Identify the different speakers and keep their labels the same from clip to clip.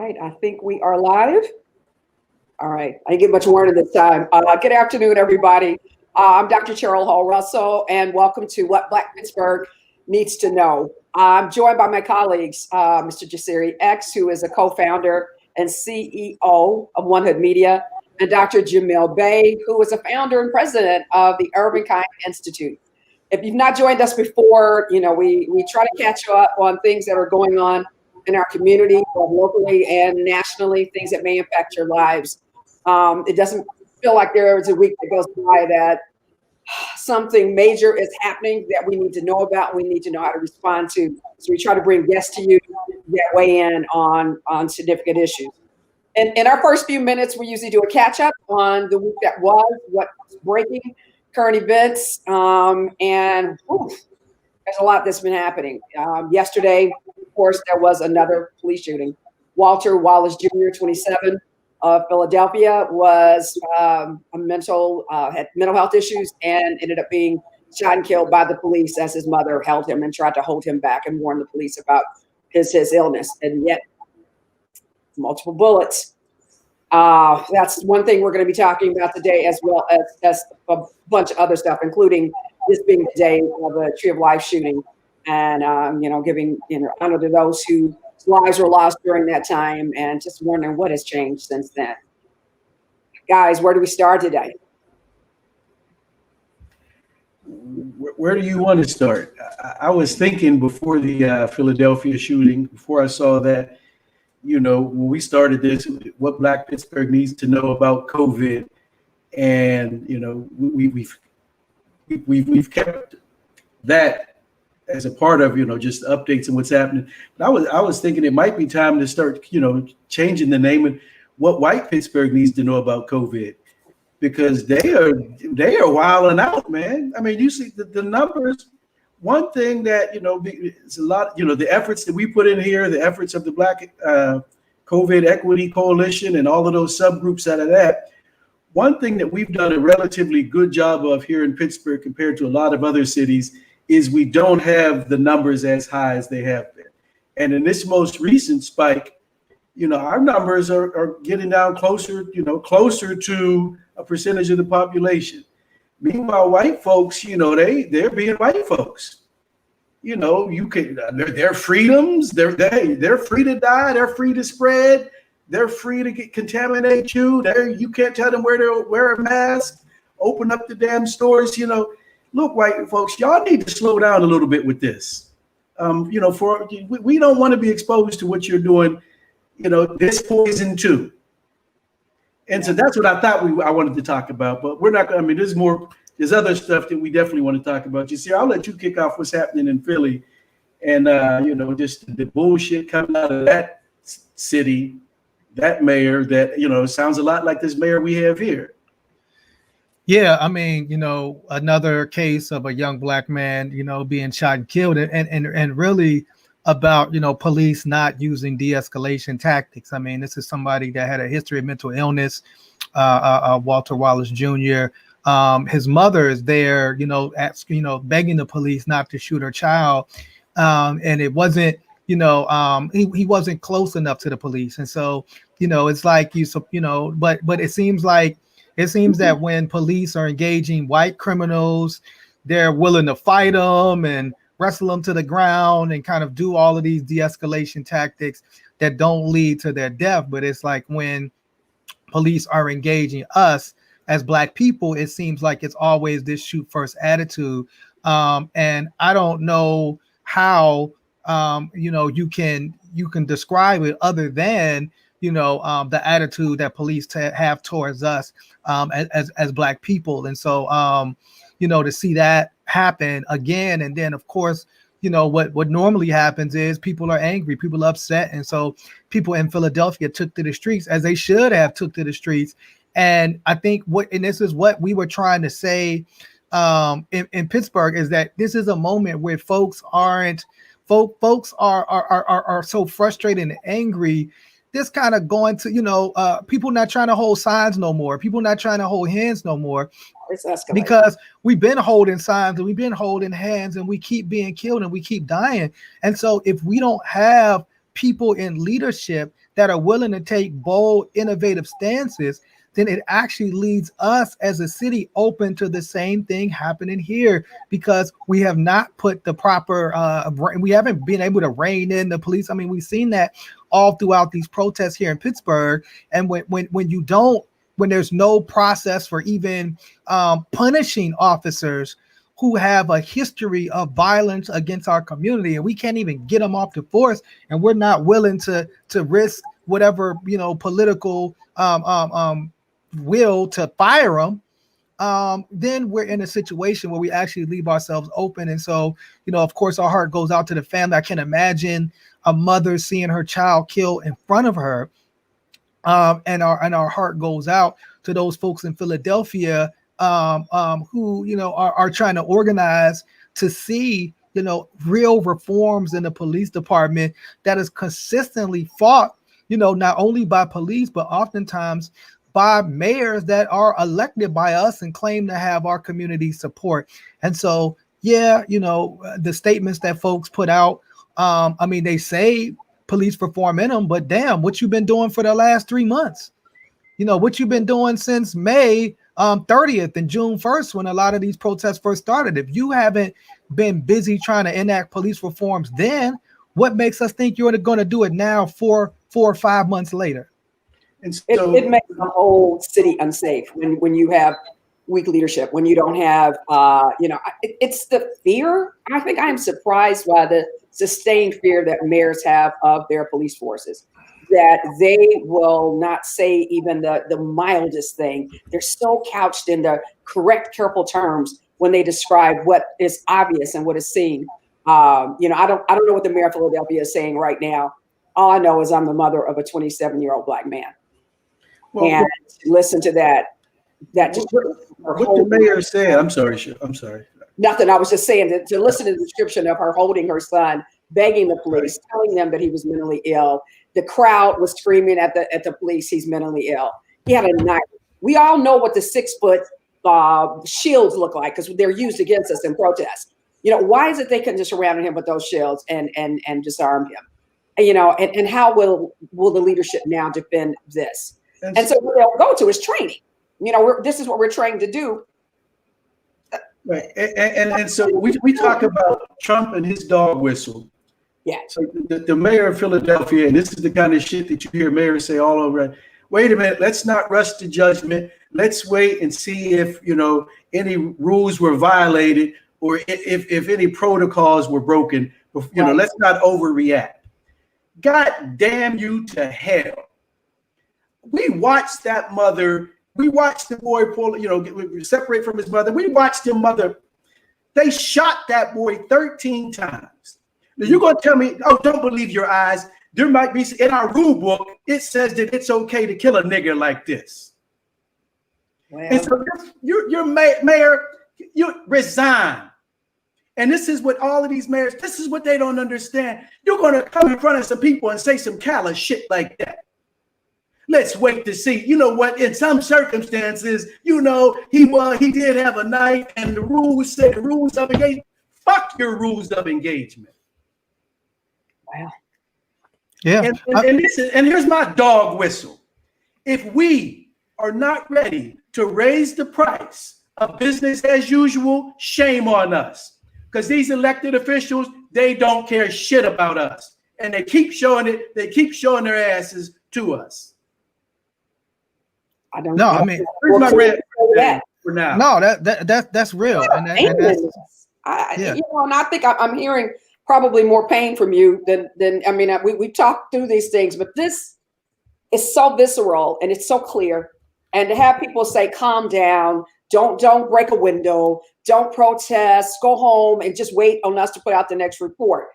Speaker 1: right, I think we are live. All right, I didn't get much warning this time. Good afternoon, everybody. I'm Dr. Cheryl Hall Russell, and welcome to What Black Pittsburgh Needs to Know. I'm joined by my colleagues, Mr. Jasiri X, who is a co-founder and CEO of One Hood Media, and Dr. Jamil Bey, who is a founder and president of the Urban Kind Institute. If you've not joined us before, you know, we try to catch you up on things that are going on in our community, both locally and nationally, things that may impact your lives. It doesn't feel like there is a week that goes by that something major is happening that we need to know about, we need to know how to respond to. So we try to bring guests to you that weigh in on significant issues. And in our first few minutes, we usually do a catch up on the week that was, what's breaking, current events, and there's a lot that's been happening. Yesterday, of course, there was another police shooting. Walter Wallace Jr., 27, of Philadelphia, was had mental health issues and ended up being shot and killed by the police as his mother held him and tried to hold him back and warn the police about his illness. And yet, multiple bullets. That's one thing we're going to be talking about today, as well as a bunch of other stuff, including this being the day of the Tree of Life shooting, and giving honor to those whose lives were lost during that time, and just wondering what has changed since then. Guys, where do we start today?
Speaker 2: Where do you want to start? I was thinking before the Philadelphia shooting, before I saw that, when we started this, what Black Pittsburgh needs to know about COVID, and we've kept that as a part of just updates and what's happening. But I was thinking it might be time to start changing the name and what white Pittsburgh needs to know about COVID, because they are wilding out, man. I mean, you see the numbers. One thing that it's a lot. The efforts that we put in here, the efforts of the Black COVID Equity Coalition and all of those subgroups out of that. One thing that we've done a relatively good job of here in Pittsburgh compared to a lot of other cities is we don't have the numbers as high as they have been. And in this most recent spike, our numbers are getting down closer to a percentage of the population. Meanwhile, white folks, they're being white folks. You can their freedoms, they're free to die, they're free to spread, they're free to contaminate you. You can't tell them where to wear a mask, open up the damn stores. Look, white folks, y'all need to slow down a little bit with this. We don't want to be exposed to what you're doing. This poison too. And so that's what I thought I wanted to talk about, but we're not going to. I mean, there's other stuff that we definitely want to talk about. You see, I'll let you kick off what's happening in Philly, and just the bullshit coming out of that city, that mayor. That sounds a lot like this mayor we have here.
Speaker 3: Yeah, I mean, another case of a young Black man, being shot and killed, and really about police not using de-escalation tactics. I mean, this is somebody that had a history of mental illness, Walter Wallace Jr. His mother is there, begging the police not to shoot her child, and it wasn't, he wasn't close enough to the police, and so it's like but it seems that when police are engaging white criminals, they're willing to fight them and wrestle them to the ground and kind of do all of these de-escalation tactics that don't lead to their death. But it's like when police are engaging us as Black people, it seems like it's always this shoot first attitude. And I don't know how you can describe it other than the attitude that police have towards us as Black people. And so to see that happen again, and then of course what normally happens is people are angry, people are upset, and so people in Philadelphia took to the streets, as they should have took to the streets. And I think this is what we were trying to say in Pittsburgh, is that this is a moment where folks are so frustrated and angry. This kind of going to, people not trying to hold signs no more. People not trying to hold hands no more, because we've been holding signs and we've been holding hands and we keep being killed and we keep dying. And so if we don't have people in leadership that are willing to take bold, innovative stances, then it actually leads us as a city open to the same thing happening here, because we have not put the proper, we haven't been able to rein in the police. I mean, we've seen that all throughout these protests here in Pittsburgh. And when there's no process for even punishing officers who have a history of violence against our community, and we can't even get them off the force, and we're not willing to risk whatever, political will to fire them, then we're in a situation where we actually leave ourselves open. And so, of course, our heart goes out to the family. I can imagine a mother seeing her child killed in front of her, and our heart goes out to those folks in Philadelphia who are trying to organize to see real reforms in the police department that is consistently fought, not only by police, but oftentimes by mayors that are elected by us and claim to have our community support. And so, the statements that folks put out, they say police reform in them, but damn, what you been doing for the last 3 months? What you've been doing since May 30th and June 1st, when a lot of these protests first started. If you haven't been busy trying to enact police reforms, then what makes us think you're going to do it now 4 or 5 months later?
Speaker 1: And so, it makes the whole city unsafe when you have weak leadership, when you don't have, it's the fear. I think I am surprised by the sustained fear that mayors have of their police forces, that they will not say even the mildest thing. They're so couched in the correct, careful terms when they describe what is obvious and what is seen. I don't know what the mayor of Philadelphia is saying right now. All I know is I'm the mother of a 27-year-old Black man. And listen to that. That just
Speaker 2: what the mayor said. I'm sorry.
Speaker 1: Nothing. I was just saying to listen to the description of her holding her son, begging the police, telling them that he was mentally ill. The crowd was screaming at the police, he's mentally ill. He had a knife. We all know what the 6-foot shields look like because they're used against us in protests. Why is it they couldn't just surround him with those shields and disarm him? And how will the leadership now defend this? And so what they'll go to is training. This is what we're trained to do.
Speaker 2: Right. And so we talk about Trump and his dog whistle.
Speaker 1: Yeah. So
Speaker 2: the mayor of Philadelphia, and this is the kind of shit that you hear mayors say all over. Wait a minute, let's not rush to judgment. Let's wait and see if any rules were violated or if any protocols were broken. Let's not overreact. God damn you to hell. We watched that mother. We watched the boy pull, separate from his mother. We watched him mother. They shot that boy 13 times. Now you're going to tell me, oh, don't believe your eyes. There might be, in our rule book, it says that it's okay to kill a nigger like this. Well, and so your mayor, you resign. And this is what all of these mayors, this is what they don't understand. You're going to come in front of some people and say some callous shit like that. Let's wait to see. You know what? In some circumstances, he did have a knife, and the rules said the rules of engagement. Fuck your rules of engagement.
Speaker 1: Wow.
Speaker 3: Yeah.
Speaker 2: And here's my dog whistle. If we are not ready to raise the price of business as usual, shame on us. Because these elected officials, they don't care shit about us. And they keep showing it. They keep showing their asses to us.
Speaker 1: I don't know. I
Speaker 3: mean,
Speaker 2: here's my red for now.
Speaker 3: No, that's real. And that's,
Speaker 1: and I think I'm hearing probably more pain from you than we talked through these things, but this is so visceral and it's so clear. And to have people say, calm down, don't break a window, don't protest, go home and just wait on us to put out the next report.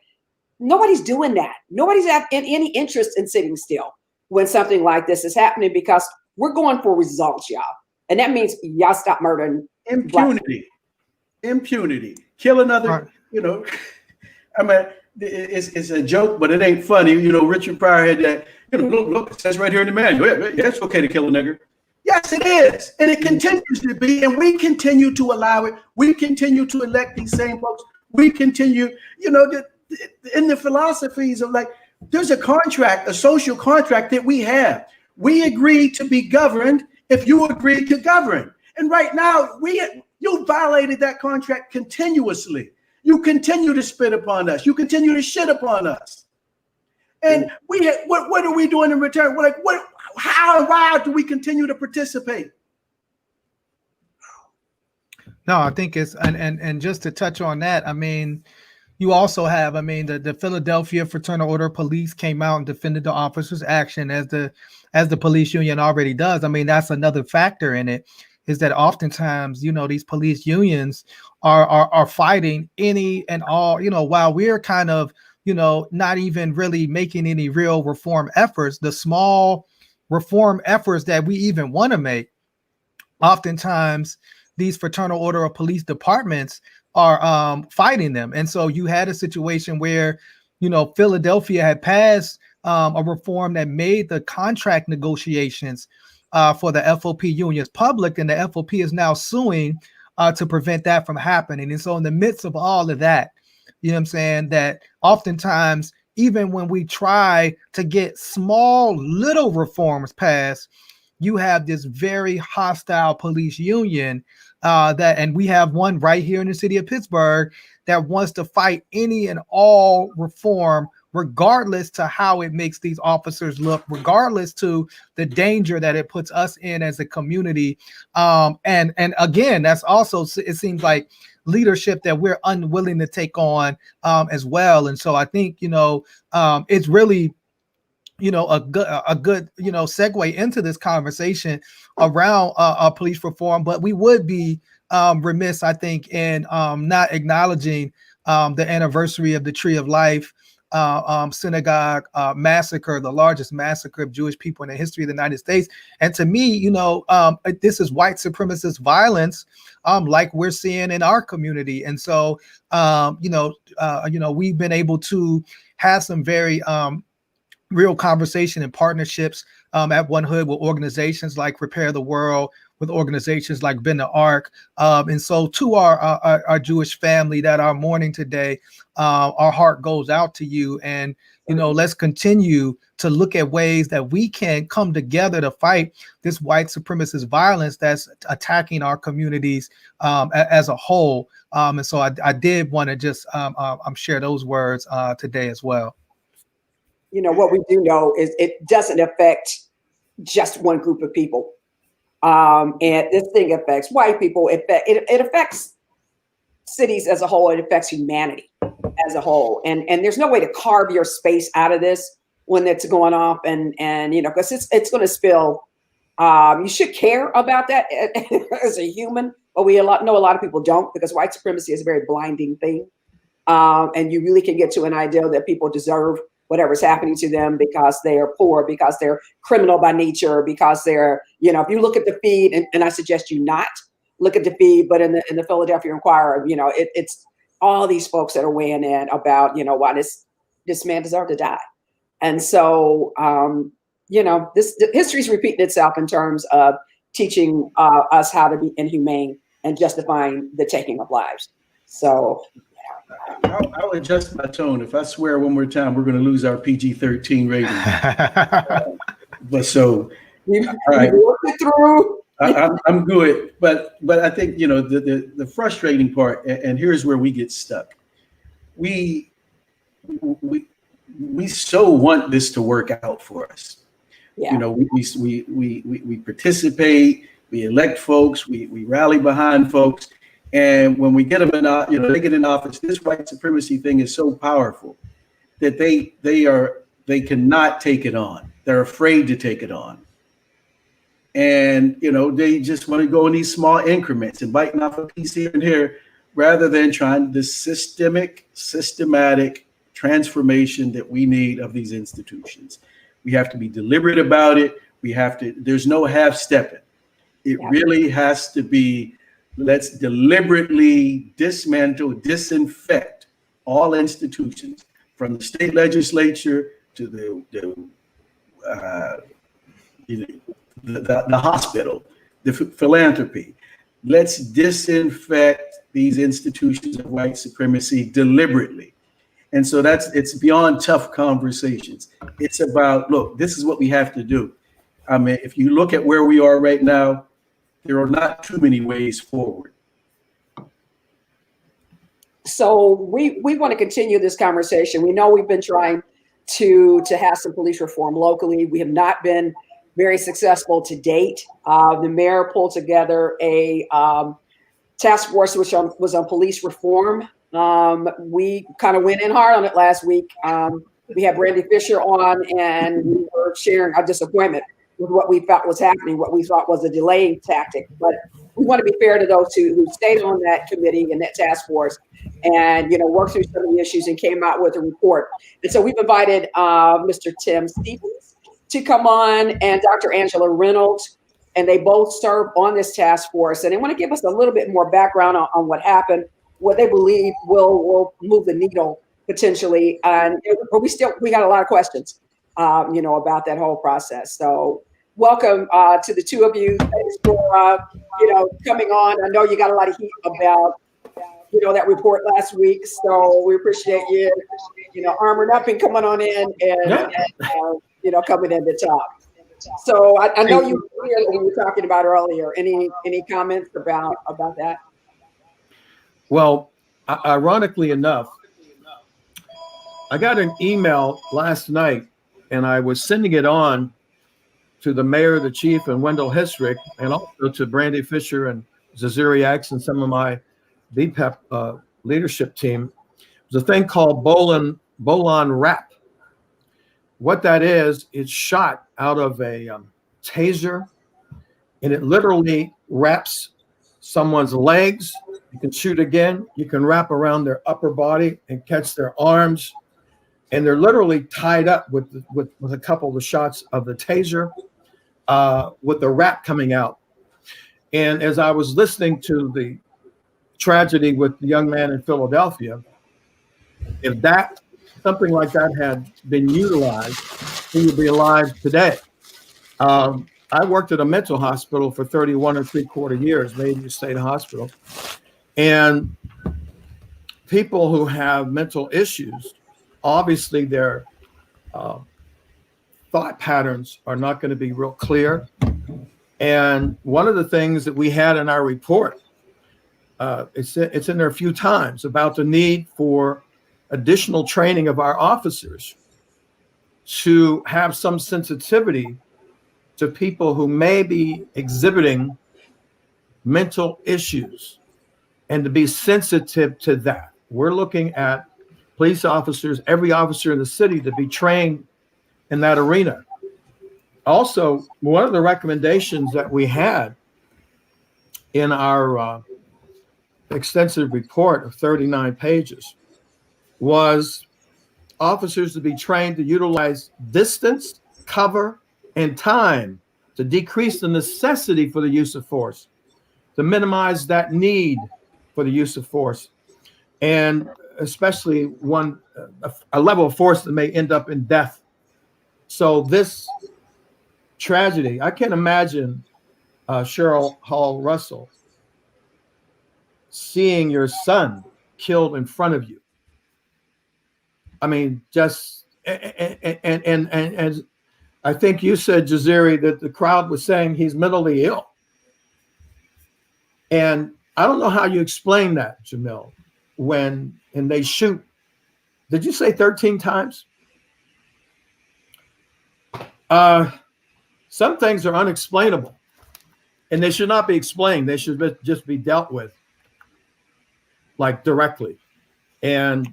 Speaker 1: Nobody's doing that. Nobody's in any interest in sitting still when something like this is happening, because we're going for results, y'all. And that means y'all stop murdering.
Speaker 2: Impunity. Kill another, I mean, it's a joke, but it ain't funny. Richard Pryor had that, look, it says right here in the manual. Yeah, it's okay to kill a nigger. Yes, it is. And it continues to be. And we continue to allow it. We continue to elect these same folks. We continue, in the philosophies of like, There's a contract, a social contract that we have. We agree to be governed if you agree to govern. And right now, you violated that contract continuously. You continue to spit upon us. You continue to shit upon us. And what are we doing in return? We're like, how and why do we continue to participate?
Speaker 3: No, I think it's and just to touch on that, I mean, you also have, I mean, the Philadelphia Fraternal Order of Police came out and defended the officers' action as the police union already does. I mean, that's another factor in it, is that oftentimes, you know, these police unions are fighting any and all, you know, while we're kind of, you know, not even really making any real reform efforts, the small reform efforts that we even want to make, oftentimes these Fraternal Order of Police departments are fighting them. And so you had a situation where, you know, Philadelphia had passed a reform that made the contract negotiations for the FOP unions public, and the FOP is now suing to prevent that from happening. And so in the midst of all of that, you know what I'm saying, that oftentimes, even when we try to get small little reforms passed, you have this very hostile police union and we have one right here in the city of Pittsburgh that wants to fight any and all reform, regardless to how it makes these officers look, regardless to the danger that it puts us in as a community. And again, that's also, it seems like, leadership that we're unwilling to take on as well. And so I think, you know, it's really, you know, a good, you know, segue into this conversation around police reform. But we would be remiss, I think, in not acknowledging the anniversary of the Tree of Life synagogue massacre, the largest massacre of Jewish people in the history of the United States. And to me, you know, this is white supremacist violence, like we're seeing in our community. And so, you know, we've been able to have some very real conversation and partnerships at One Hood with organizations like Repair the World, with organizations like Bend the Arc. And so to our Jewish family that are mourning today, our heart goes out to you. And, you know, let's continue to look at ways that we can come together to fight this white supremacist violence that's attacking our communities as a whole. And so I did want to just share those words today as well.
Speaker 1: You know, what we do know is it doesn't affect just one group of people. And this thing affects white people. It affects cities as a whole. It affects humanity as a whole. And there's no way to carve your space out of this when it's going off. And you know, because it's going to spill. You should care about that as a human, but we know a lot of people don't, because white supremacy is a very blinding thing. And you really can get to an idea that people deserve whatever's happening to them because they are poor, because they're criminal by nature, because they're, you know, if you look at the feed, and I suggest you not look at the feed, but in the Philadelphia Inquirer, you know, it's all these folks that are weighing in about, you know, why this man deserved to die. And so, you know, history is repeating itself in terms of teaching us how to be inhumane and justifying the taking of lives. So
Speaker 2: I'll adjust my tone. If I swear one more time, we're going to lose our PG-13 rating. But so,
Speaker 1: you
Speaker 2: all right.
Speaker 1: work it through.
Speaker 2: I'm good, but I think, you know, the frustrating part, and here's where we get stuck. We so want this to work out for us. Yeah. You know, we participate, we elect folks, we rally behind folks. And when we get them in, you know, they get in office, this white supremacy thing is so powerful that they cannot take it on. They're afraid to take it on. And, you know, they just want to go in these small increments and biting off a piece here and here, rather than trying the systematic transformation that we need of these institutions. We have to be deliberate about it. There's no half-stepping. It really has to be, let's deliberately dismantle, disinfect all institutions, from the state legislature to the hospital, the philanthropy. Let's disinfect these institutions of white supremacy deliberately. And so it's beyond tough conversations. It's about, look, this is what we have to do. I mean, if you look at where we are right now, there are not too many ways forward.
Speaker 1: So we want to continue this conversation. We know we've been trying to have some police reform locally. We have not been very successful to date. The mayor pulled together a task force which was on police reform. We kind of went in hard on it last week. We had Brandy Fisher on, and we were sharing our disappointment with what we thought was happening, what we thought was a delaying tactic. But we want to be fair to those who stayed on that committee and that task force and, worked through some of the issues and came out with a report. And so we've invited Mr. Tim Stevens to come on and Dr. Angela Reynolds, and they both serve on this task force. And they want to give us a little bit more background on what happened, what they believe will move the needle potentially. But we got a lot of questions, about that whole process. So welcome to the two of you. Thanks for, coming on. I know you got a lot of heat about, that report last week. So we appreciate you, armoring up and coming on in and coming in to talk. So I know you were here when we were talking about earlier. Any comments about that?
Speaker 4: Well, ironically enough, I got an email last night, and I was sending it on to the mayor, the chief, and Wendell Histrick, and also to Brandy Fisher and Zaziriax and some of my BPEP leadership team. There's a thing called Bolon Wrap. What that is, it's shot out of a taser, and it literally wraps someone's legs. You can shoot again. You can wrap around their upper body and catch their arms. And they're literally tied up with a couple of the shots of the taser with the wrap coming out. And as I was listening to the tragedy with the young man in Philadelphia, if something like that had been utilized, he would be alive today. I worked at a mental hospital for 31 3/4 years, Mayview State Hospital. And people who have mental issues, obviously their thought patterns are not going to be real clear. And one of the things that we had in our report, it's in there a few times, about the need for additional training of our officers to have some sensitivity to people who may be exhibiting mental issues and to be sensitive to that. We're looking at police officers, every officer in the city, to be trained in that arena. Also, one of the recommendations that we had in our extensive report of 39 pages was officers to be trained to utilize distance, cover, and time to decrease the necessity for the use of force, to minimize that need for the use of force, and especially a level of force that may end up in death. So this tragedy, I can't imagine Cheryl Hall Russell seeing your son killed in front of you. I mean, just and I think you said, Jaziri, that the crowd was saying he's mentally ill. And I don't know how you explain that, Jamil, and they shoot, did you say 13 times? Some things are unexplainable, and they should not be explained. They should just be dealt with, like, directly. And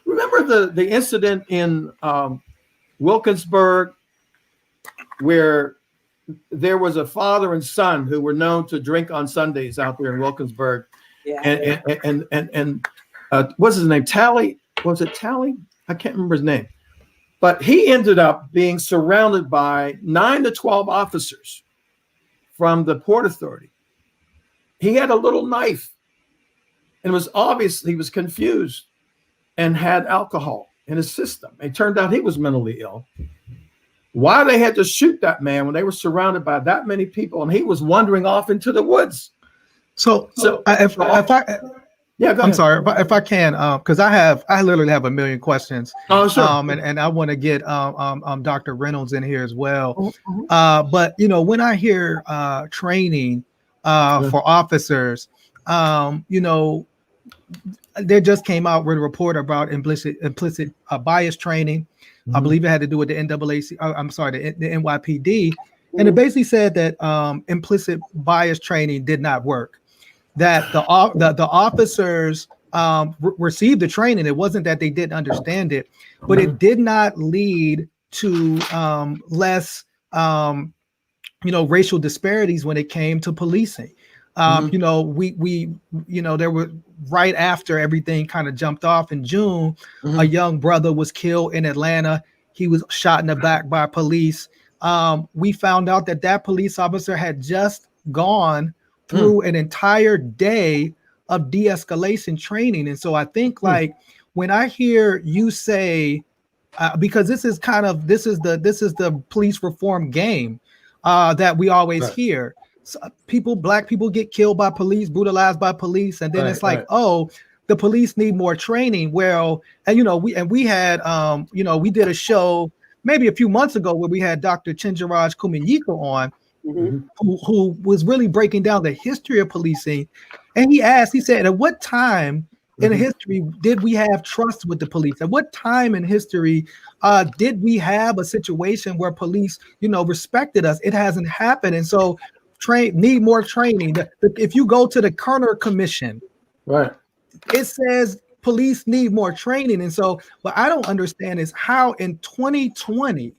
Speaker 4: remember the incident in Wilkinsburg where there was a father and son who were known to drink on Sundays out there in Wilkinsburg. Yeah. And what's his name? Tally? Was it Tally? I can't remember his name. But he ended up being surrounded by 9 to 12 officers from the Port Authority. He had a little knife, and it was obvious he was confused and had alcohol in his system. It turned out he was mentally ill. Why they had to shoot that man when they were surrounded by that many people and he was wandering off into the woods?
Speaker 3: So
Speaker 4: Yeah, go
Speaker 3: I'm
Speaker 4: ahead.
Speaker 3: sorry if I can, because I literally have a million questions.
Speaker 4: Oh, sure.
Speaker 3: And I want to get Dr. Reynolds in here as well.
Speaker 1: Mhm.
Speaker 3: But when I hear training for officers, there just came out with a report about implicit bias training. I believe it had to do with the NAAC. I'm sorry, the NYPD, and it basically said that implicit bias training did not work. That the officers received the training. It wasn't that they didn't understand it, but it did not lead to less racial disparities when it came to policing. There were, right after everything kind of jumped off in June, a young brother was killed in Atlanta. He was shot in the back by police. We found out that police officer had just gone through an entire day of de-escalation training. And so I think, like, when I hear you say, because this is the police reform game that we always hear. So black people get killed by police, brutalized by police, and then it's like, oh, the police need more training. Well, and we had we did a show maybe a few months ago where we had Dr. Chinjaraj Kumanyika on, who was really breaking down the history of policing. And he said, at what time in history did we have trust with the police? At what time in history did we have a situation where police, respected us? It hasn't happened. And so need more training. If you go to the Kerner Commission,
Speaker 4: right,
Speaker 3: it says police need more training. And so what I don't understand is how in 2020,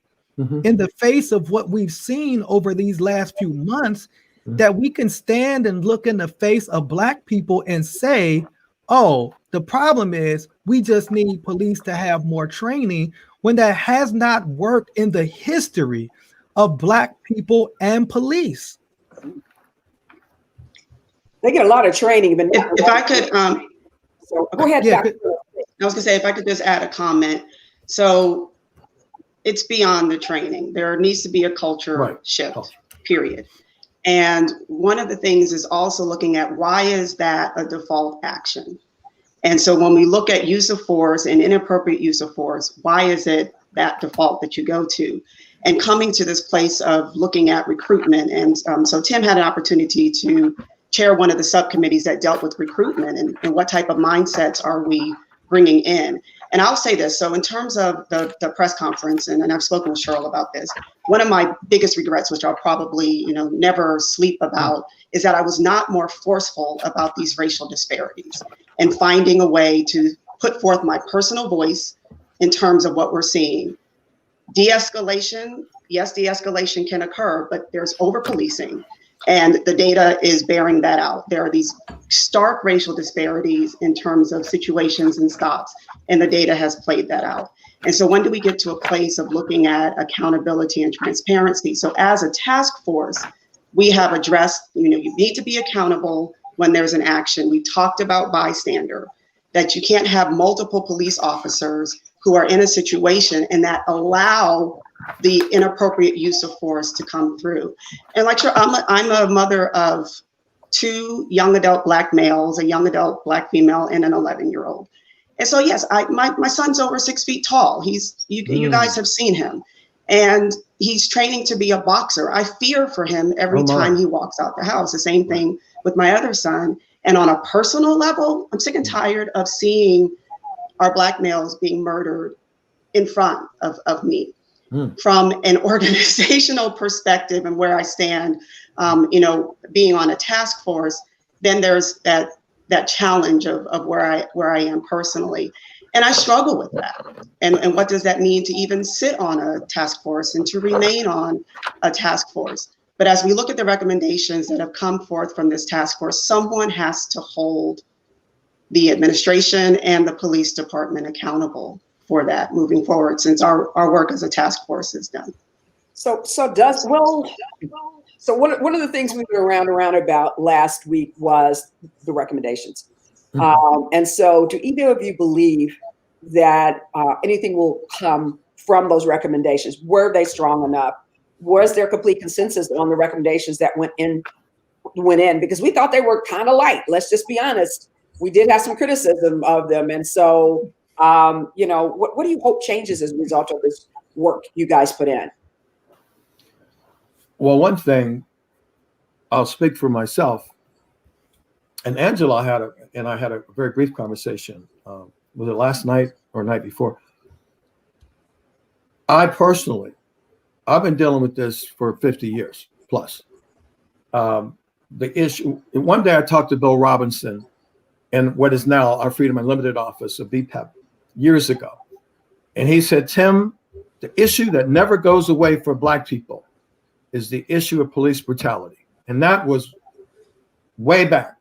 Speaker 3: in the face of what we've seen over these last few months, that we can stand and look in the face of Black people and say, oh, the problem is we just need police to have more training, when that has not worked in the history of Black people and police.
Speaker 1: They get a lot of training. But
Speaker 5: if I could,
Speaker 1: so go ahead.
Speaker 3: Yeah,
Speaker 5: I was gonna say, if I could just add a comment. So it's beyond the training. There needs to be a culture shift, period. And one of the things is also looking at, why is that a default action? And so when we look at use of force and inappropriate use of force, why is it that default that you go to? And coming to this place of looking at recruitment. And so Tim had an opportunity to chair one of the subcommittees that dealt with recruitment, and what type of mindsets are we bringing in? And I'll say this, so in terms of the press conference, and I've spoken with Cheryl about this, one of my biggest regrets, which I'll probably never sleep about, is that I was not more forceful about these racial disparities and finding a way to put forth my personal voice in terms of what we're seeing. De-escalation, yes, de-escalation can occur, but there's over-policing. And the data is bearing that out. There are these stark racial disparities in terms of situations and stops, and the data has played that out. And so when do we get to a place of looking at accountability and transparency? So as a task force, we have addressed, you need to be accountable when there's an action. We talked about bystander, that you can't have multiple police officers who are in a situation and that allow the inappropriate use of force to come through. And like, I'm a mother of 2 young adult Black males, a young adult Black female, and an 11-year-old. And so, yes, my son's over 6 feet tall. You guys have seen him, and he's training to be a boxer. I fear for him every time he walks out the house. The same thing with my other son. And on a personal level, I'm sick and tired of seeing our Black males being murdered in front of me. From an organizational perspective and where I stand, being on a task force, then there's that challenge of where I am personally. And I struggle with that. And what does that mean to even sit on a task force and to remain on a task force? But as we look at the recommendations that have come forth from this task force, someone has to hold the administration and the police department accountable for that moving forward, since our work as a task force is done.
Speaker 1: So one of the things we were around about last week was the recommendations. And so do either of you believe that anything will come from those recommendations? Were they strong enough? Was there complete consensus on the recommendations that went in? Because we thought they were kind of light. Let's just be honest. we did have some criticism of them. And so, you know, what do you hope changes as a result of this work you guys put in?
Speaker 4: Well, one thing, I'll speak for myself, and Angela and I had a very brief conversation. Was it last night or night before? I've been dealing with this for 50 years plus. The issue, one day I talked to Bill Robinson in what is now our Freedom Unlimited office of BPEP years ago. And he said, Tim, the issue that never goes away for Black people is the issue of police brutality. And that was way back.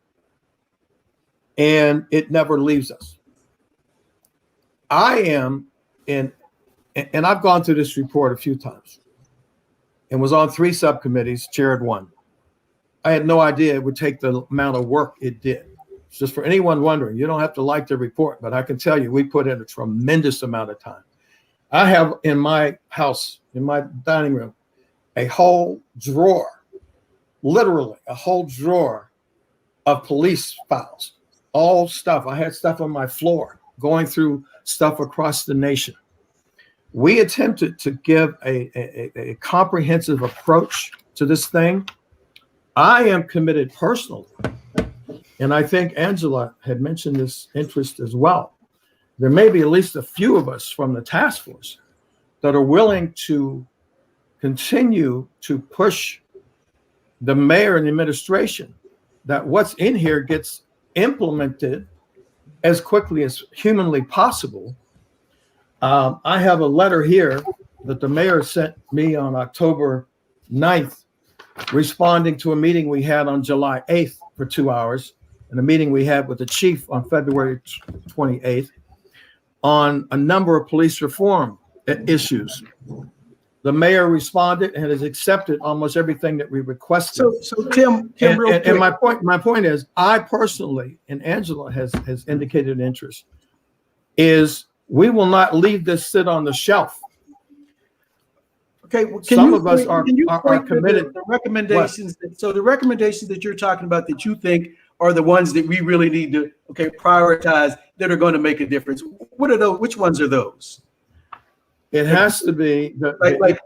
Speaker 4: And it never leaves us. And I've gone through this report a few times and was on 3 subcommittees, chaired 1. I had no idea it would take the amount of work it did. Just for anyone wondering, you don't have to like the report, but I can tell you we put in a tremendous amount of time. I have in my house, in my dining room, a whole drawer, literally a whole drawer of police files, all stuff. I had stuff on my floor going through stuff across the nation. We attempted to give a comprehensive approach to this thing. I am committed personally, and I think Angela had mentioned this interest as well. There may be at least a few of us from the task force that are willing to continue to push the mayor and the administration that what's in here gets implemented as quickly as humanly possible. I have a letter here that the mayor sent me on October 9th, responding to a meeting we had on July 8th for 2 hours, and a meeting we had with the chief on February 28th on a number of police reform issues. The mayor responded and has accepted almost everything that we requested.
Speaker 2: So Tim,
Speaker 4: and my point is, I personally, and Angela has indicated interest, is we will not leave this sit on the shelf.
Speaker 2: Okay, well,
Speaker 4: some of us are committed.
Speaker 2: The recommendations. So the recommendations that you're talking about that you think are the ones that we really need to prioritize that are going to make a difference. What are those? Which ones are those?
Speaker 4: It has to be
Speaker 2: like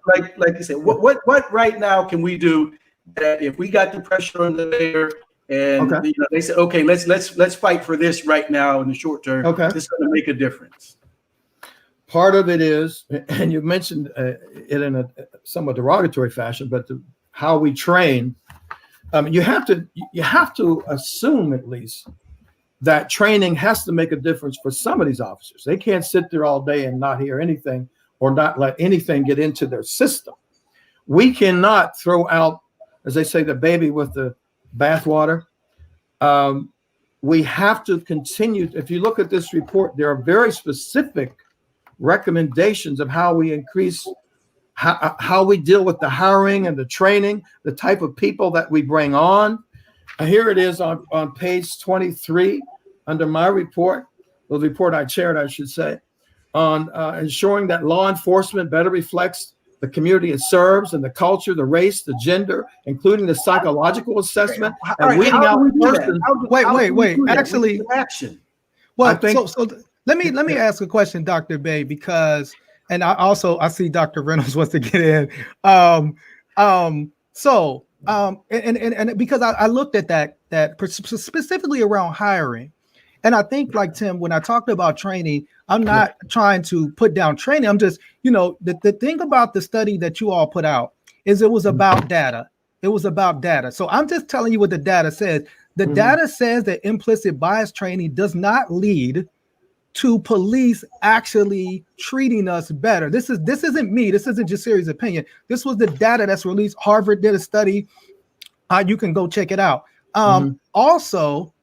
Speaker 2: you said. What right now can we do that if we got the pressure on the mayor and they said, okay, let's fight for this right now in the short term. Okay, this is going to make a difference.
Speaker 4: Part of it is, and you mentioned it in a somewhat derogatory fashion, but how we train. You have to assume at least that training has to make a difference for some of these officers. They can't sit there all day and not hear anything or not let anything get into their system. We cannot throw out, as they say, the baby with the bathwater. We have to continue. If you look at this report, there are very specific recommendations of how we increase, how we deal with the hiring and the training, the type of people that we bring on. Here it is on page 23 under my report, the report I chaired, I should say, on ensuring that law enforcement better reflects the community it serves and the culture, the race, the gender, including the psychological assessment and weeding out persons.
Speaker 3: Wait. Actually,
Speaker 2: action.
Speaker 3: Well, so let me ask a question, Dr. Bay, because, and I see Dr. Reynolds wants to get in. And because I looked at that specifically around hiring, and I think, like Tim, when I talked about training, I'm not trying to put down training. I'm just, the thing about the study that you all put out is it was about data. It was about data. So I'm just telling you what the data says. The data says that implicit bias training does not lead to police actually treating us better. This isn't me. This isn't just Siri's opinion. This was the data that's released. Harvard did a study. You can go check it out. Also,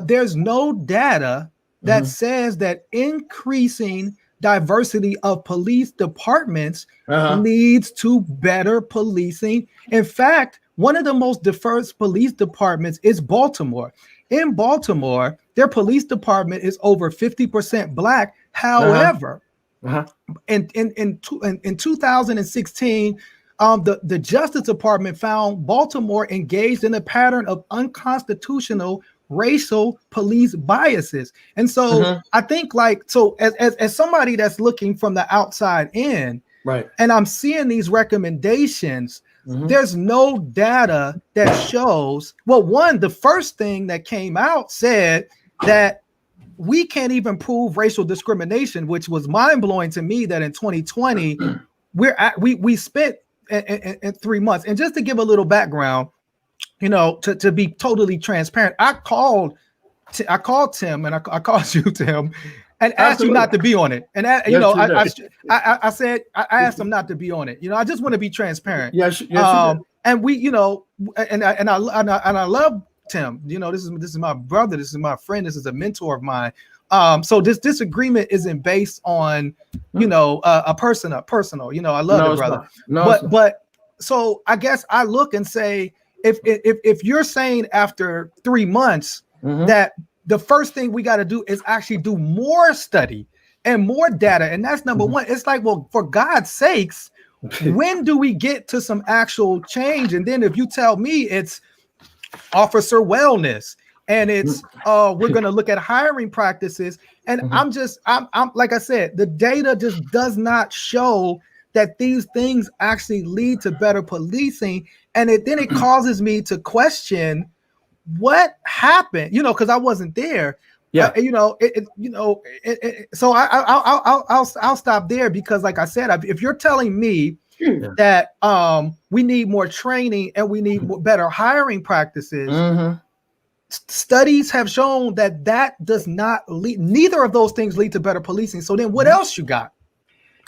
Speaker 3: there's no data that says that increasing diversity of police departments leads to better policing. In fact, one of the most diverse police departments is Baltimore. In Baltimore, their police department is over 50% Black. However, in 2016, the Justice Department found Baltimore engaged in a pattern of unconstitutional racial police biases. And so I think as somebody that's looking from the outside in,
Speaker 4: right,
Speaker 3: and I'm seeing these recommendations, there's no data that shows, well, one, the first thing that came out said that we can't even prove racial discrimination, which was mind-blowing to me, that in 2020, we spent in 3 months. And just to give a little background, to be totally transparent, I called Tim, and I called you, Tim, and asked you not to be on it. And I said, I asked him not to be on it. I just want to be transparent.
Speaker 4: Yes.
Speaker 3: And we, and I love Tim. This is my brother. This is my friend. This is a mentor of mine. So this disagreement isn't based on, a personal. I love the brother. But so I guess I look and say, if you're saying after 3 months that the first thing we got to do is actually do more study and more data, and that's number one. It's like, well, for God's sakes, when do we get to some actual change? And then if you tell me it's officer wellness and it's we're going to look at hiring practices, and I'm like I said, the data just does not show that these things actually lead to better policing, and then it causes me to question what happened, because I wasn't there.
Speaker 4: Yeah.
Speaker 3: So I'll stop there, because like I said, if you're telling me that we need more training and we need better hiring practices, studies have shown that does not lead, neither of those things lead to better policing. So then what else you got?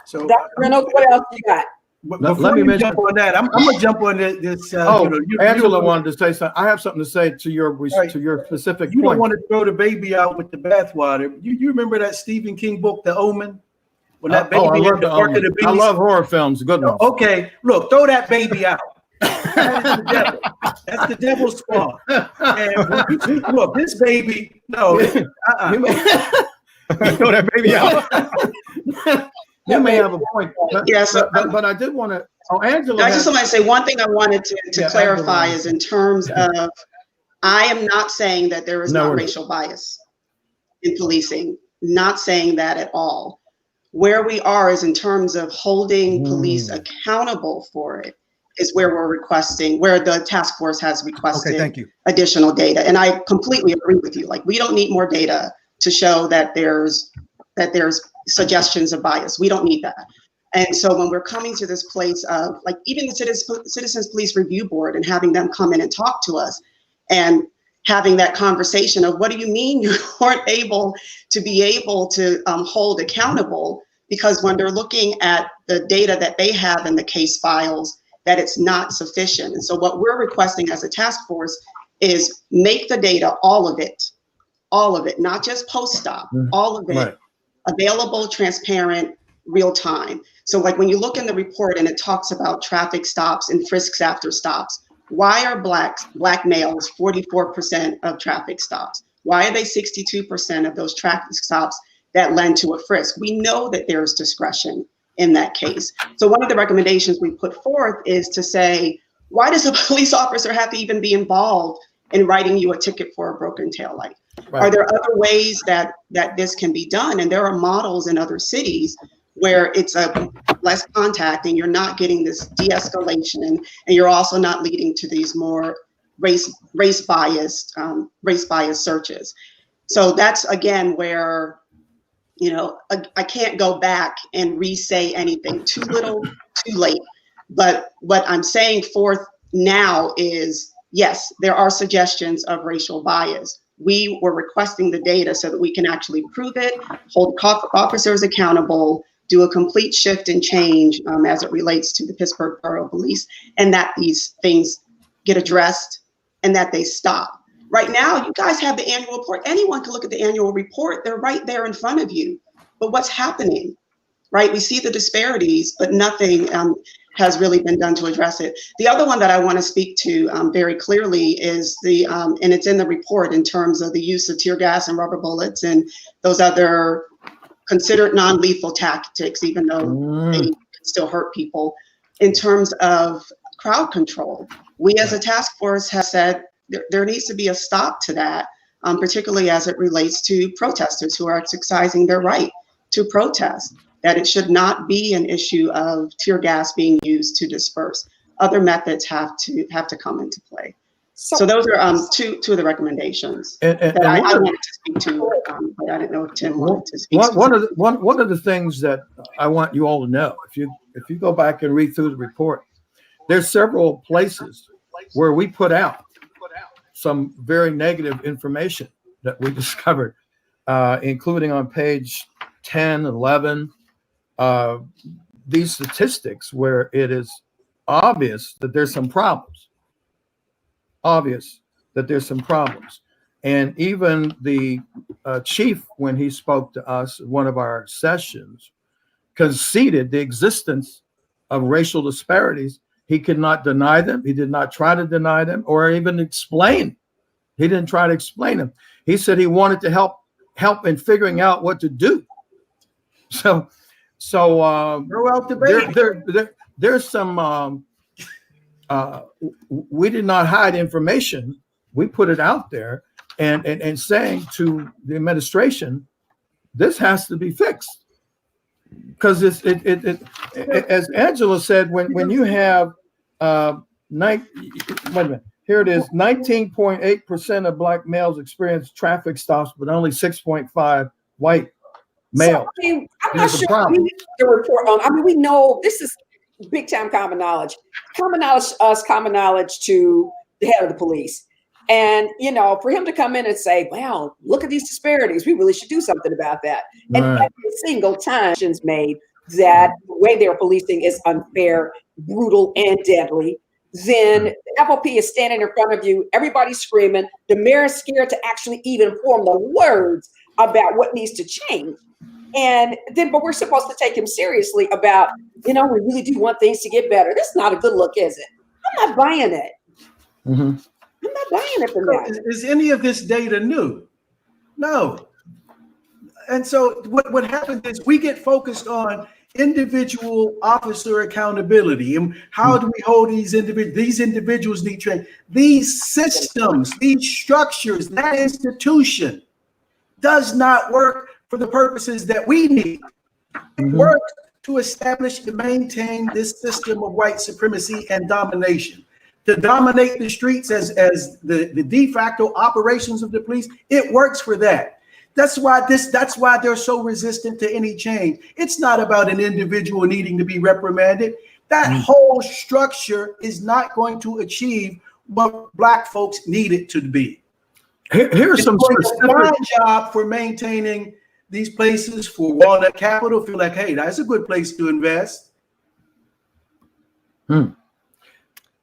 Speaker 1: So Dr. Reynolds, what else you got?
Speaker 2: Let me jump on that. I'm going to jump on this.
Speaker 4: Angela wanted to say something. I have something to say to your specific point.
Speaker 2: You don't want to throw the baby out with the bathwater. You remember that Stephen King book, The Omen? When that baby had the mark of the beast?
Speaker 4: I love horror films. Good ones.
Speaker 2: Okay, look, throw that baby out. That is the devil. That's the devil's spawn. And look, this baby, no.
Speaker 3: Throw that baby out.
Speaker 4: You may have a point. But I did want to. Angela.
Speaker 5: I just want to say one thing I wanted to clarify is in terms of, I am not saying that there is no racial bias in policing. Not saying that at all. Where we are is in terms of holding police accountable for it is where where the task force has requested additional data. And I completely agree with you. Like, we don't need more data to show that there's suggestions of bias. We don't need that. And so when we're coming to this place of, like, even the Citizens Police Review Board, and having them come in and talk to us and having that conversation of, what do you mean you weren't able to hold accountable? Because when they're looking at the data that they have in the case files, that it's not sufficient. And so what we're requesting as a task force is make the data, all of it, not just post-stop, all of it, available, transparent, real time. So like when you look in the report and it talks about traffic stops and frisks after stops, why are black males 44% of traffic stops? Why are they 62% of those traffic stops that lend to a frisk? We know that there's discretion in that case. So one of the recommendations we put forth is to say, why does a police officer have to even be involved in writing you a ticket for a broken taillight? Are there other ways that this can be done? And there are models in other cities where it's a less contact and you're not getting this de-escalation, and you're also not leading to these more race biased searches. So that's again where, I can't go back and re-say anything. Too little, too late. But what I'm saying forth now is, yes, there are suggestions of racial bias. We were requesting the data so that we can actually prove it, hold officers accountable, do a complete shift and change as it relates to the Pittsburgh Borough Police, and that these things get addressed and that they stop. Right now, you guys have the annual report. Anyone can look at the annual report. They're right there in front of you. But what's happening, right? We see the disparities, but nothing has really been done to address it. The other one that I want to speak to very clearly is and it's in the report in terms of the use of tear gas and rubber bullets and those other considered non-lethal tactics, even though they can still hurt people. In terms of crowd control, we as a task force have said there needs to be a stop to that. particularly as it relates to protesters who are exercising their right to protest, that it should not be an issue of tear gas being used to disperse. Other methods have to come into play. So those are two of the recommendations that I wanted to speak to, but I didn't know if Tim wanted to speak.
Speaker 4: One of the things that I want you all to know, if you go back and read through the report, there's several places where we put out some very negative information that we discovered, including on page 10, 11, these statistics where it is obvious that there's some problems. And even the chief, when he spoke to us at one of our sessions, conceded the existence of racial disparities. He could not deny them. He did not try to deny them or even explain. He didn't try to explain them. He said he wanted to help in figuring out what to do. So there's some. We did not hide information. We put it out there and saying to the administration, this has to be fixed. Because as Angela said, when you have wait a minute, here it is, 19.8% of Black males experience traffic stops, but only 6.5 white males.
Speaker 1: So, I'm not sure we need the report on. We know this is big time common knowledge. Common knowledge to the head of the police. And, for him to come in and say, wow, look at these disparities, we really should do something about that. Right. And every single time is made that the way they're policing is unfair, brutal, and deadly, then the FOP is standing in front of you, everybody's screaming, the mayor is scared to actually even form the words about what needs to change. And then, but we're supposed to take him seriously about, we really do want things to get better. That's not a good look, is it? I'm not buying it.
Speaker 2: Mm-hmm.
Speaker 1: I'm not buying it from that.
Speaker 2: Is any of this data new? No. And so what happens is we get focused on individual officer accountability and how do we hold these individuals? These individuals need training. These systems, these structures, that institution does not work for the purposes that we need. It works to establish and maintain this system of white supremacy and domination. To dominate the streets as the de facto operations of the police, it works for that. That's why they're so resistant to any change. It's not about an individual needing to be reprimanded. That whole structure is not going to achieve what Black folks need it to be.
Speaker 4: Here's some specific
Speaker 2: job for maintaining these places for Walnut Capital. Feel like, hey, that's a good place to invest.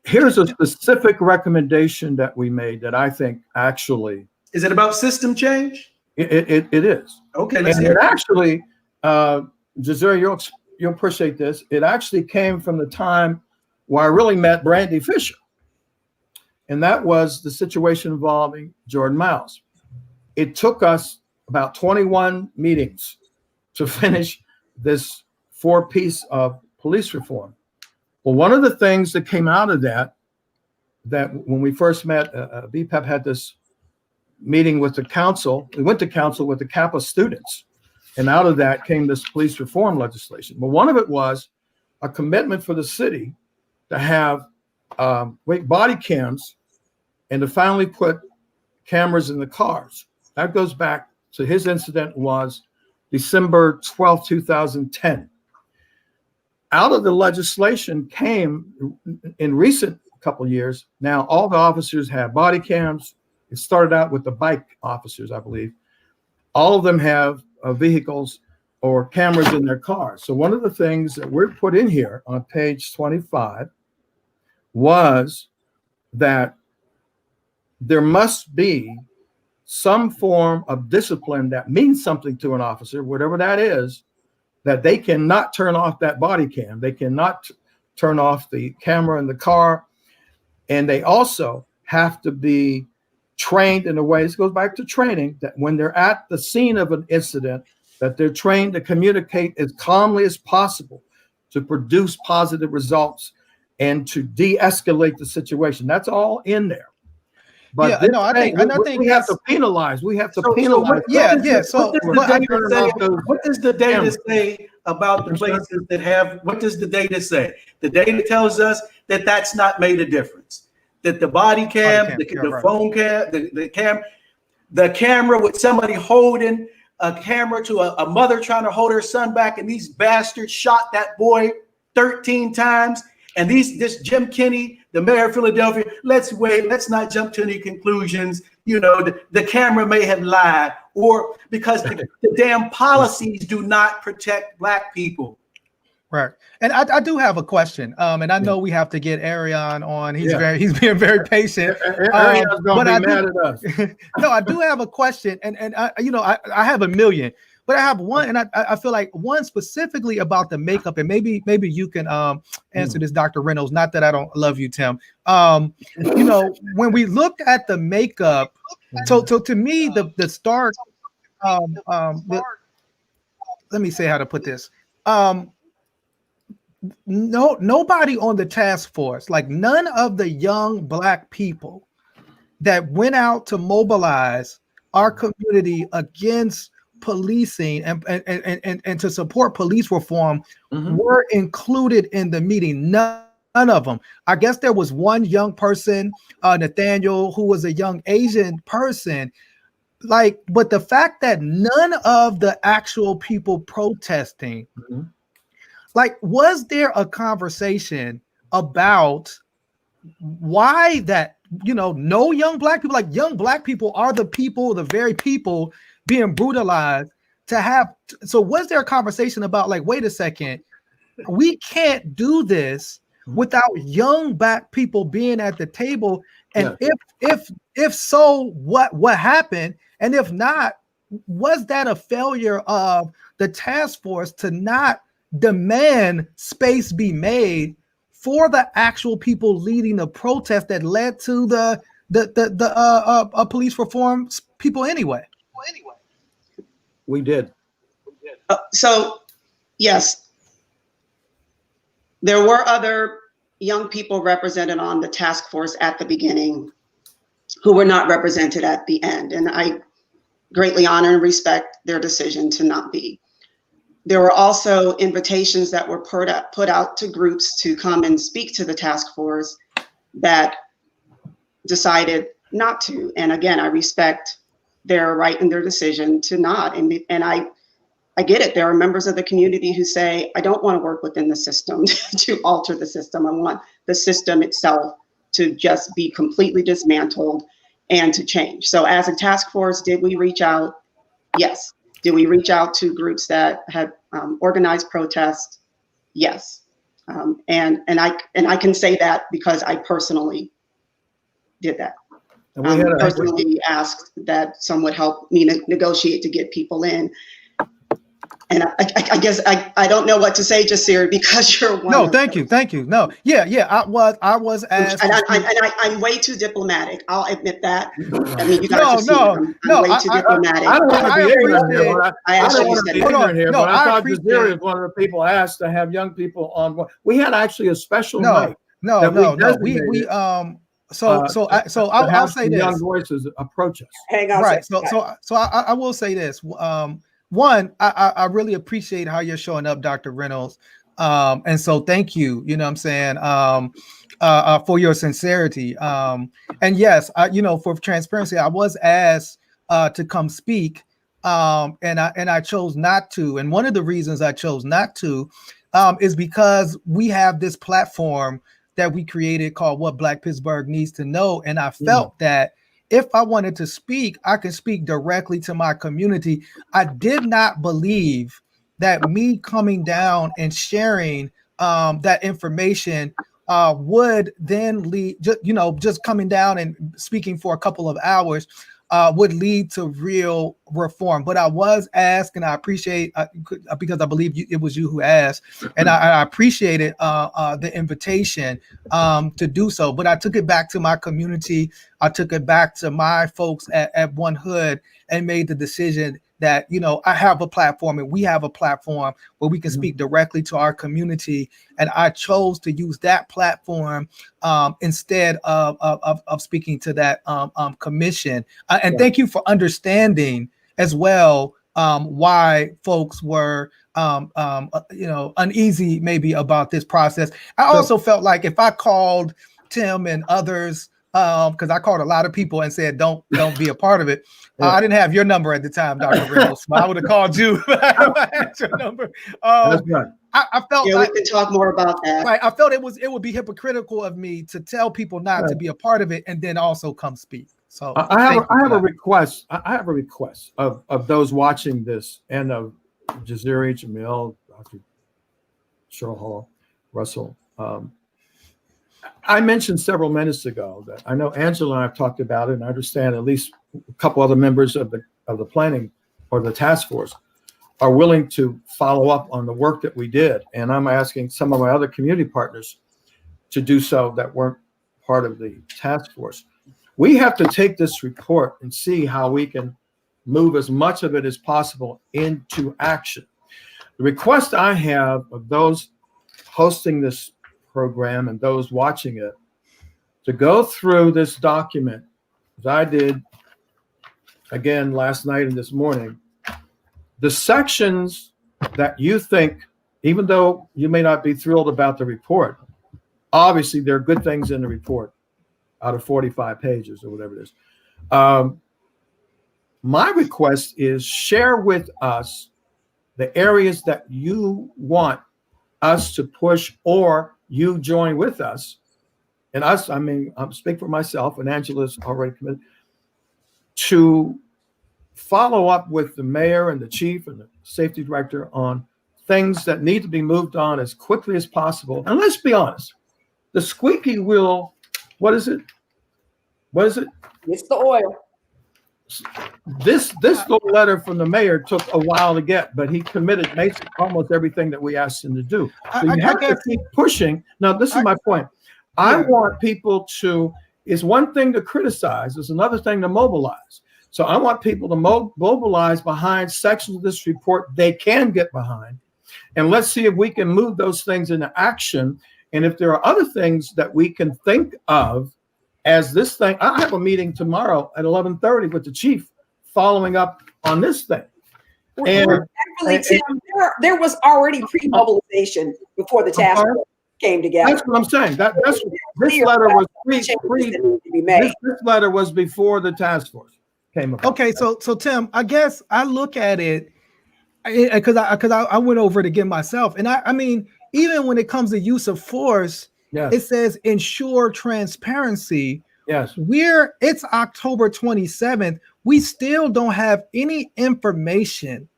Speaker 4: Here's a specific recommendation that we made that I think actually.
Speaker 2: Is it about system change?
Speaker 4: It is.
Speaker 2: Okay, let's
Speaker 4: and
Speaker 2: hear
Speaker 4: it. Actually, Jazera, you'll appreciate this. It actually came from the time where I really met Brandy Fisher. And that was the situation involving Jordan Miles. It took us about 21 meetings to finish this 4-piece of police reform. Well, one of the things that came out of that when we first met, BPEP had this meeting with the council. We went to council with the Kappa students, and out of that came this police reform legislation. But one of it was a commitment for the city to have body cams and to finally put cameras in the cars. That goes back to his incident was December 12, 2010. Out of the legislation came in recent couple of years. Now all the officers have body cams. It started out with the bike officers, I believe. All of them have vehicles or cameras in their cars. So one of the things that we're put in here on page 25 was that there must be some form of discipline that means something to an officer, whatever that is, that they cannot turn off that body cam. They cannot turn off the camera in the car. And they also have to be trained in a way, this goes back to training, that when they're at the scene of an incident, that they're trained to communicate as calmly as possible to produce positive results and to de-escalate the situation. That's all in there. But
Speaker 3: Yeah,
Speaker 4: this
Speaker 3: no, I
Speaker 4: thing,
Speaker 3: think
Speaker 4: we have to penalize. We have to
Speaker 2: So
Speaker 4: penalize.
Speaker 2: what does the data say about the
Speaker 4: I'm sorry?
Speaker 2: places that have? What does the data say? The data tells us that that's not made a difference. That the body cam, the phone cam, the camera with somebody holding a camera to a mother trying to hold her son back, and these bastards shot that boy 13 times. And this Jim Kenney, the mayor of Philadelphia, let's not jump to any conclusions. You know, the camera may have lied, or because the damn policies do not protect Black people.
Speaker 3: Right. And I do have a question. And I know we have to get Arion on. He's being very patient.
Speaker 4: Arion's gonna be mad at us.
Speaker 3: No, I do have a question. And I have a million, but I have one, and I feel like one specifically about the makeup, and maybe you can answer this, Dr. Reynolds. Not that I don't love you, Tim. When we looked at the makeup, so to me, the start, let me say how to put this. Nobody on the task force, like none of the young Black people that went out to mobilize our community against policing and to support police reform were included in the meeting. None of them. I guess there was one young person, Nathaniel, who was a young Asian person. But the fact that none of the actual people protesting, was there a conversation about why that, no young Black people, like young Black people are the very people being brutalized so was there a conversation about wait a second, we can't do this without young Black people being at the table? And if so, what happened? And if not, was that a failure of the task force to not demand space be made for the actual people leading the protest that led to the police reform people anyway?
Speaker 4: We did.
Speaker 5: So, yes, there were other young people represented on the task force at the beginning who were not represented at the end. And I greatly honor and respect their decision to not be. There were also invitations that were put out to groups to come and speak to the task force that decided not to. And again, I respect their right and their decision to not. And I get it. There are members of the community who say, I don't want to work within the system to alter the system. I want the system itself to just be completely dismantled and to change. So as a task force, did we reach out? Yes. Did we reach out to groups that had organized protests? Yes. And I can say that because I personally did that. Personally asked that some would help me negotiate to get people in. And I guess I don't know what to say, Jasir, because you're one.
Speaker 3: No, thank you. No, yeah. I was asked,
Speaker 5: and I'm way too diplomatic. I'll admit that. I mean, you guys I'm way too diplomatic.
Speaker 4: I don't want to be ignorant here. I don't want to be ignorant here, but I thought Jasir was one of the people asked to have young people on. We had actually a special night.
Speaker 3: No. I'll say this.
Speaker 4: Young voices approach us.
Speaker 1: Hang on.
Speaker 3: Right. So I will say this. One, I really appreciate how you're showing up, Dr. Reynolds. And so thank you, what I'm saying, for your sincerity. And yes, for transparency, I was asked to come speak, and I chose not to. And one of the reasons I chose not to is because we have this platform that we created called What Black Pittsburgh Needs to Know. And I felt that if I wanted to speak, I can speak directly to my community. I did not believe that me coming down and sharing that information would then lead, just coming down and speaking for a couple of hours would lead to real reform. But I was asked, and I appreciate, because I believe it was you who asked, and I appreciated the invitation to do so. But I took it back to my community. I took it back to my folks at One Hood and made the decision that, you know, I have a platform and we have a platform where we can speak directly to our community. And I chose to use that platform instead of speaking to that commission. And thank you for understanding as well why folks were you know, uneasy maybe about this process. I also felt like if I called Tim and others, because I called a lot of people and said don't be a part of it. I didn't have your number at the time, Dr. Reynolds. I would have called you. I had your number.
Speaker 4: That's right.
Speaker 3: I felt
Speaker 5: we can talk more about that.
Speaker 3: Right. I felt it would be hypocritical of me to tell people not to be a part of it and then also come speak. So
Speaker 4: I have a request. I have a request of those watching this and of Jaziri, Jamil, Dr. Cheryl Hall, Russell. I mentioned several minutes ago that I know Angela and I have talked about it, and I understand at least a couple other members of the planning or the task force are willing to follow up on the work that we did. And I'm asking some of my other community partners to do so that weren't part of the task force. We have to take this report and see how we can move as much of it as possible into action. The request I have of those hosting this program and those watching it to go through this document, as I did again last night and this morning, the sections that you think, even though you may not be thrilled about the report, obviously there are good things in the report out of 45 pages or whatever it is. My request is share with us the areas that you want us to push or you join with us. And us, I mean, I'm speaking for myself and Angela's already committed to follow up with the mayor and the chief and the safety director on things that need to be moved on as quickly as possible. And let's be honest, the squeaky wheel, what is it? What is it?
Speaker 1: It's the oil.
Speaker 4: This little letter from the mayor took a while to get, but he committed basically almost everything that we asked him to do. So you have to keep pushing. Now, this is my point. I want people to, it's one thing to criticize, it's another thing to mobilize. So I want people to mobilize behind sections of this report they can get behind. And let's see if we can move those things into action. And if there are other things that we can think of as this thing, I have a meeting tomorrow at 11:30 with the chief following up on this thing. And
Speaker 1: actually, Tim, there was already pre-mobilization before the task force came together.
Speaker 4: That's what I'm saying. This letter was this letter was before the task force came about.
Speaker 3: Okay, so Tim, I guess I look at it because I went over it again myself, and I mean, even when it comes to use of force, it says ensure transparency.
Speaker 4: Yes,
Speaker 3: it's October 27th. We still don't have any information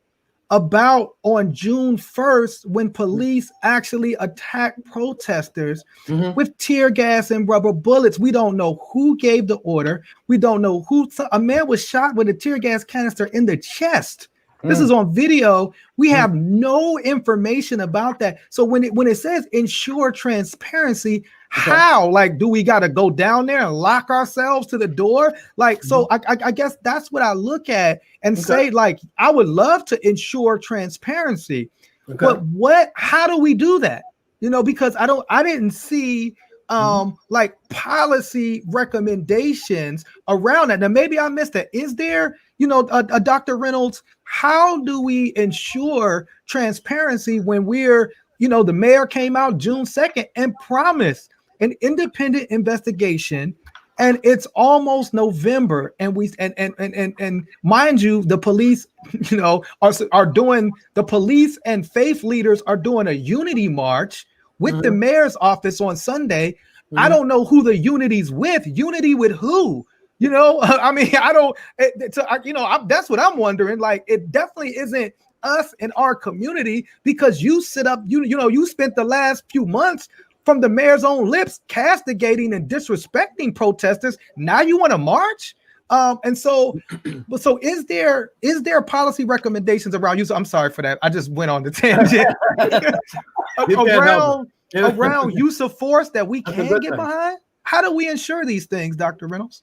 Speaker 3: about on June 1st when police actually attacked protesters with tear gas and rubber bullets. We don't know who gave the order. We don't know a man was shot with a tear gas canister in the chest. This is on video. We have no information about that. So when it says ensure transparency, how? Like, do we got to go down there and lock ourselves to the door? Like, so I guess that's what I look at and say, like, I would love to ensure transparency, but how do we do that? You know, because I didn't see like policy recommendations around that. Now, maybe I missed it. Is there, you know, Dr. Reynolds, how do we ensure transparency when we're, you know, the mayor came out June 2nd and promised an independent investigation, and it's almost November, and and mind you, the police, you know, are doing, the police and faith leaders are doing a unity march with the mayor's office on Sunday. I don't know who the unity's with. Unity with who? You know, I mean, that's what I'm wondering. Like, it definitely isn't us in our community, because you you spent the last few months from the mayor's own lips castigating and disrespecting protesters. Now you want to march? And so is there policy recommendations around you? So I'm sorry for that. I just went on the tangent around use of force that we can get behind. How do we ensure these things, Dr. Reynolds?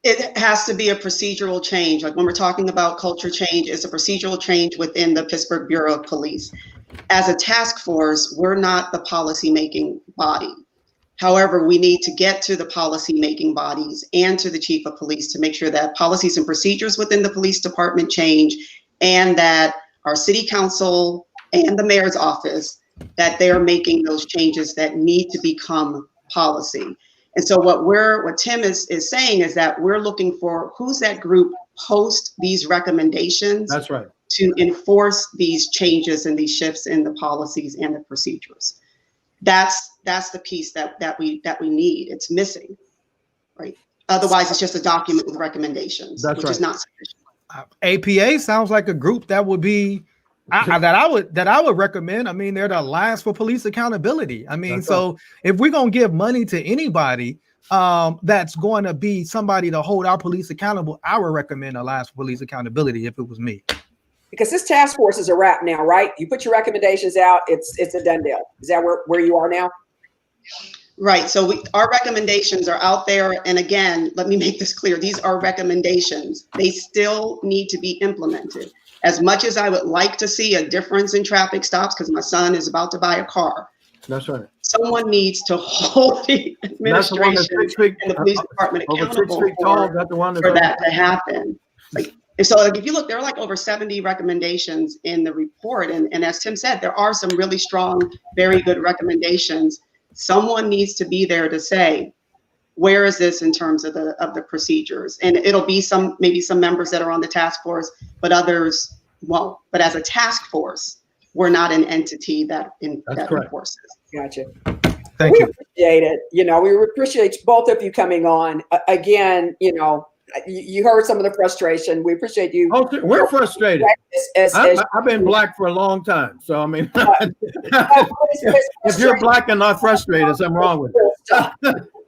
Speaker 5: It has to be a procedural change. Like when we're talking about culture change, it's a procedural change within the Pittsburgh Bureau of Police. As a task force, we're not the policy-making body. However, we need to get to the policy-making bodies and to the chief of police to make sure that policies and procedures within the police department change, and that our city council and the mayor's office, that they're making those changes that need to become policy. And so what Tim is saying is that we're looking for who's that group post these recommendations.
Speaker 4: That's right.
Speaker 5: To enforce these changes and these shifts in the policies and the procedures. That's the piece that we need. It's missing, right? Otherwise, it's just a document with recommendations, which is not sufficient.
Speaker 3: APA sounds like a group that would be that I would recommend. I mean, they're the Alliance for Police Accountability. I mean, so if we're gonna give money to anybody that's going to be somebody to hold our police accountable, I would recommend Alliance for Police Accountability if it was me.
Speaker 1: Because this task force is a wrap now, right? You put your recommendations out, it's a done deal. Is that where you are now?
Speaker 5: Right. So our recommendations are out there. And again, let me make this clear. These are recommendations. They still need to be implemented. As much as I would like to see a difference in traffic stops, because my son is about to buy a car.
Speaker 4: That's right.
Speaker 5: Someone needs to hold the administration and the police department accountable for that to happen. And so if you look, there are like over 70 recommendations in the report. And as Tim said, there are some really strong, very good recommendations. Someone needs to be there to say, where is this in terms of the procedures? And it'll be maybe some members that are on the task force, but others won't. But as a task force, we're not an entity that enforces.
Speaker 1: Gotcha.
Speaker 3: Thank you.
Speaker 1: Appreciate it. We appreciate both of you coming on. Again, you heard some of the frustration. We appreciate you.
Speaker 4: Oh, we're frustrated. I've been black for a long time. So, I mean, if you're black and not frustrated, something wrong with you.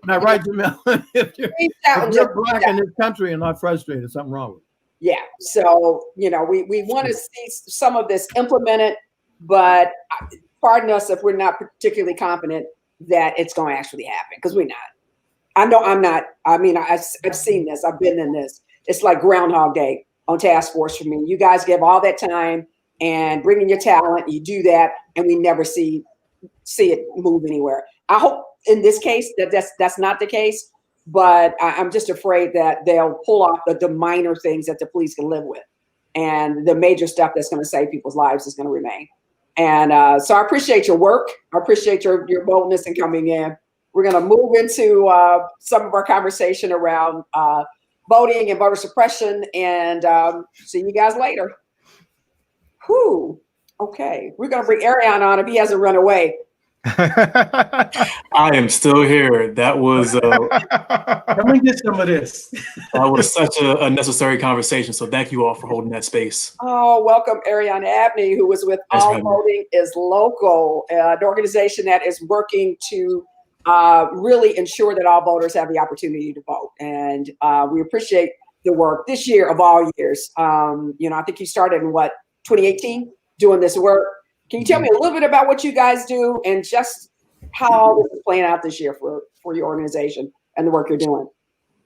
Speaker 4: Not right, Jamil. If you're black in this country and not frustrated, something wrong with you.
Speaker 1: Yeah. So, we want to see some of this implemented, but pardon us if we're not particularly confident that it's going to actually happen, because we're not. I know I'm not. I mean, I've seen this. I've been in this. It's like Groundhog Day on task force for me. You guys give all that time and bring in your talent. You do that, and we never see it move anywhere. I hope in this case that's not the case, but I'm just afraid that they'll pull off the minor things that the police can live with, and the major stuff that's going to save people's lives is going to remain. And so I appreciate your work. I appreciate your boldness in coming in. We're going to move into some of our conversation around voting and voter suppression, and see you guys later. Whew. Okay. We're going to bring Arion on if he hasn't run away.
Speaker 6: I am still here. That was
Speaker 2: let me get some of this.
Speaker 6: That was such a necessary conversation. So thank you all for holding that space.
Speaker 1: Oh, welcome Arion Abney, who was with All Voting is Local, an organization that is working to really ensure that all voters have the opportunity to vote. And we appreciate the work this year of all years. I think you started in 2018 doing this work. Can you tell me a little bit about what you guys do and just how this is playing out this year for your organization and the work you're doing?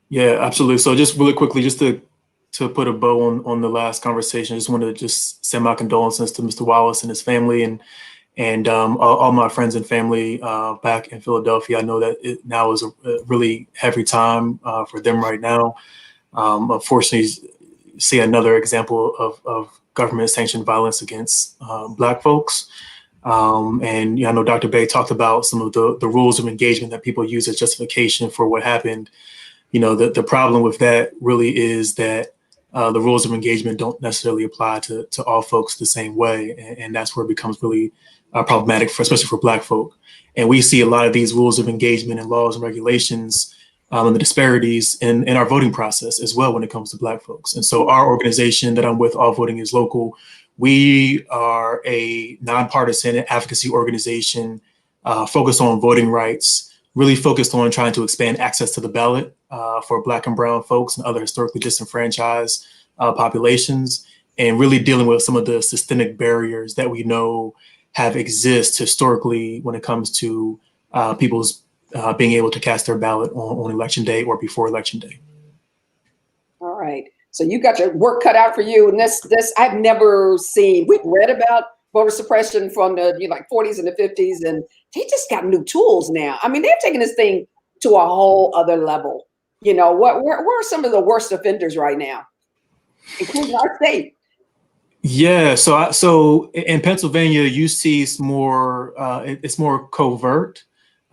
Speaker 6: Yeah, absolutely. So just really quickly, just to put a bow on the last conversation, I just want to just send my condolences to Mr. Wallace and his family and all my friends and family back in Philadelphia. I know that it now is a really heavy time for them right now. Unfortunately, see another example of government-sanctioned violence against Black folks. And I know Dr. Bay talked about some of the rules of engagement that people use as justification for what happened. The problem with that really is that the rules of engagement don't necessarily apply to all folks the same way. And that's where it becomes really problematic, especially for Black folk. And we see a lot of these rules of engagement and laws and regulations and the disparities in our voting process as well when it comes to Black folks. And so our organization that I'm with, All Voting is Local, we are a nonpartisan advocacy organization focused on voting rights, really focused on trying to expand access to the ballot for Black and brown folks and other historically disenfranchised populations, and really dealing with some of the systemic barriers that we know exist historically when it comes to people's being able to cast their ballot on election day or before election day.
Speaker 1: right. So you got your work cut out for you. And this I've never seen. We've read about voter suppression from the like 40s and the 50s, and they just got new tools now. I mean, they've taken this thing to a whole other level. Where are some of the worst offenders right now, including our state?
Speaker 6: Yeah, so in Pennsylvania, you see more. It's more covert.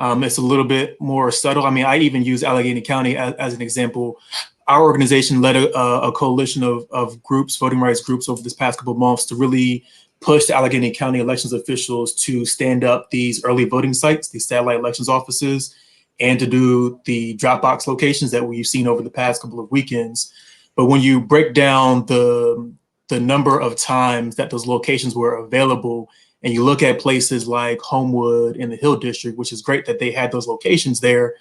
Speaker 6: It's a little bit more subtle. I mean, I even use Allegheny County as an example. Our organization led a coalition of groups, voting rights groups, over this past couple of months to really push the Allegheny County elections officials to stand up these early voting sites, these satellite elections offices, and to do the drop box locations that we've seen over the past couple of weekends. But when you break down the number of times that those locations were available, and you look at places like Homewood in the Hill District, which is great that they had those locations there,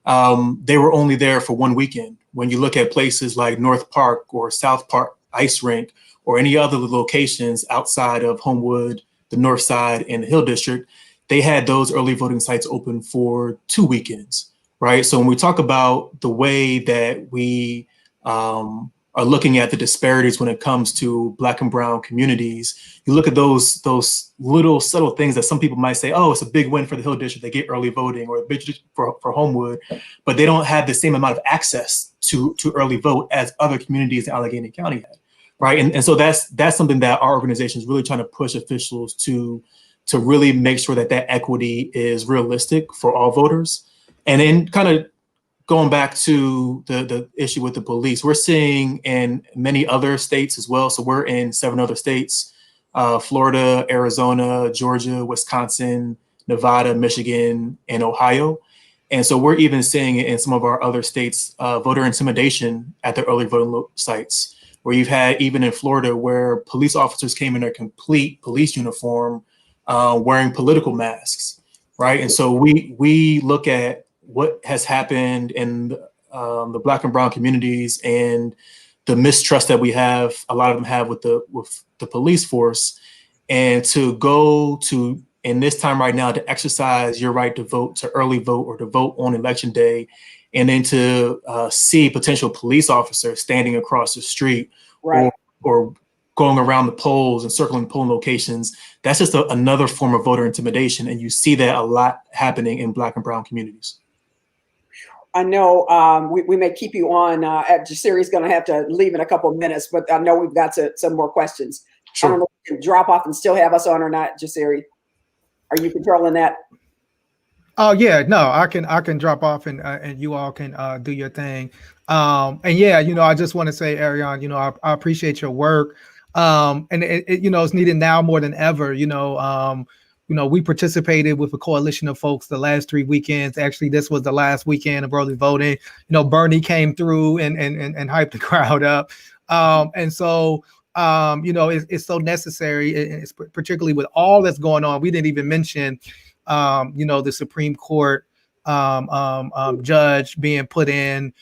Speaker 6: they were only there for one weekend. When you look at places like North Park or South Park Ice Rink or any other locations outside of Homewood, the North Side, and the Hill District, they had those early voting sites open for 2 weekends, right? So when we talk about the way that we are looking at the disparities when it comes to Black and brown communities, you look at those little subtle things that some people might say, oh, it's a big win for the Hill District, they get early voting, or a big for Homewood, but they don't have the same amount of access to early vote as other communities in Allegheny County had, right? And so that's something that our organization is really trying to push officials to really make sure that equity is realistic for all voters. And then kind of going back to the issue with the police, we're seeing in many other states as well. So we're in 7 other states, Florida, Arizona, Georgia, Wisconsin, Nevada, Michigan, and Ohio. And so we're even seeing in some of our other states, voter intimidation at the early voting sites, where you've had even in Florida where police officers came in their complete police uniform, wearing political masks, right? And so we look at what has happened in the Black and brown communities and the mistrust that a lot of them have with the police force, and to go to, in this time right now, to exercise your right to vote, to early vote, or to vote on election day, and then to see potential police officers standing across the street,
Speaker 1: right,
Speaker 6: or going around the polls and circling polling locations. That's just another form of voter intimidation, and you see that a lot happening in Black and brown communities.
Speaker 1: I know we may keep you on. Jasiri's going to have to leave in a couple of minutes, but I know we've got some more questions.
Speaker 6: Sure.
Speaker 1: I don't know if you can drop off and still have us on or not, Jasiri. Are you controlling that?
Speaker 3: Oh yeah, no, I can drop off and you all can do your thing. And yeah, I just want to say, Ariane, I appreciate your work. And it it's needed now more than ever. We participated with a coalition of folks the last 3 weekends. Actually, this was the last weekend of early voting. Bernie came through and hyped the crowd up. And so, it's so necessary, it's particularly with all that's going on. We didn't even mention, the Supreme Court judge being put in,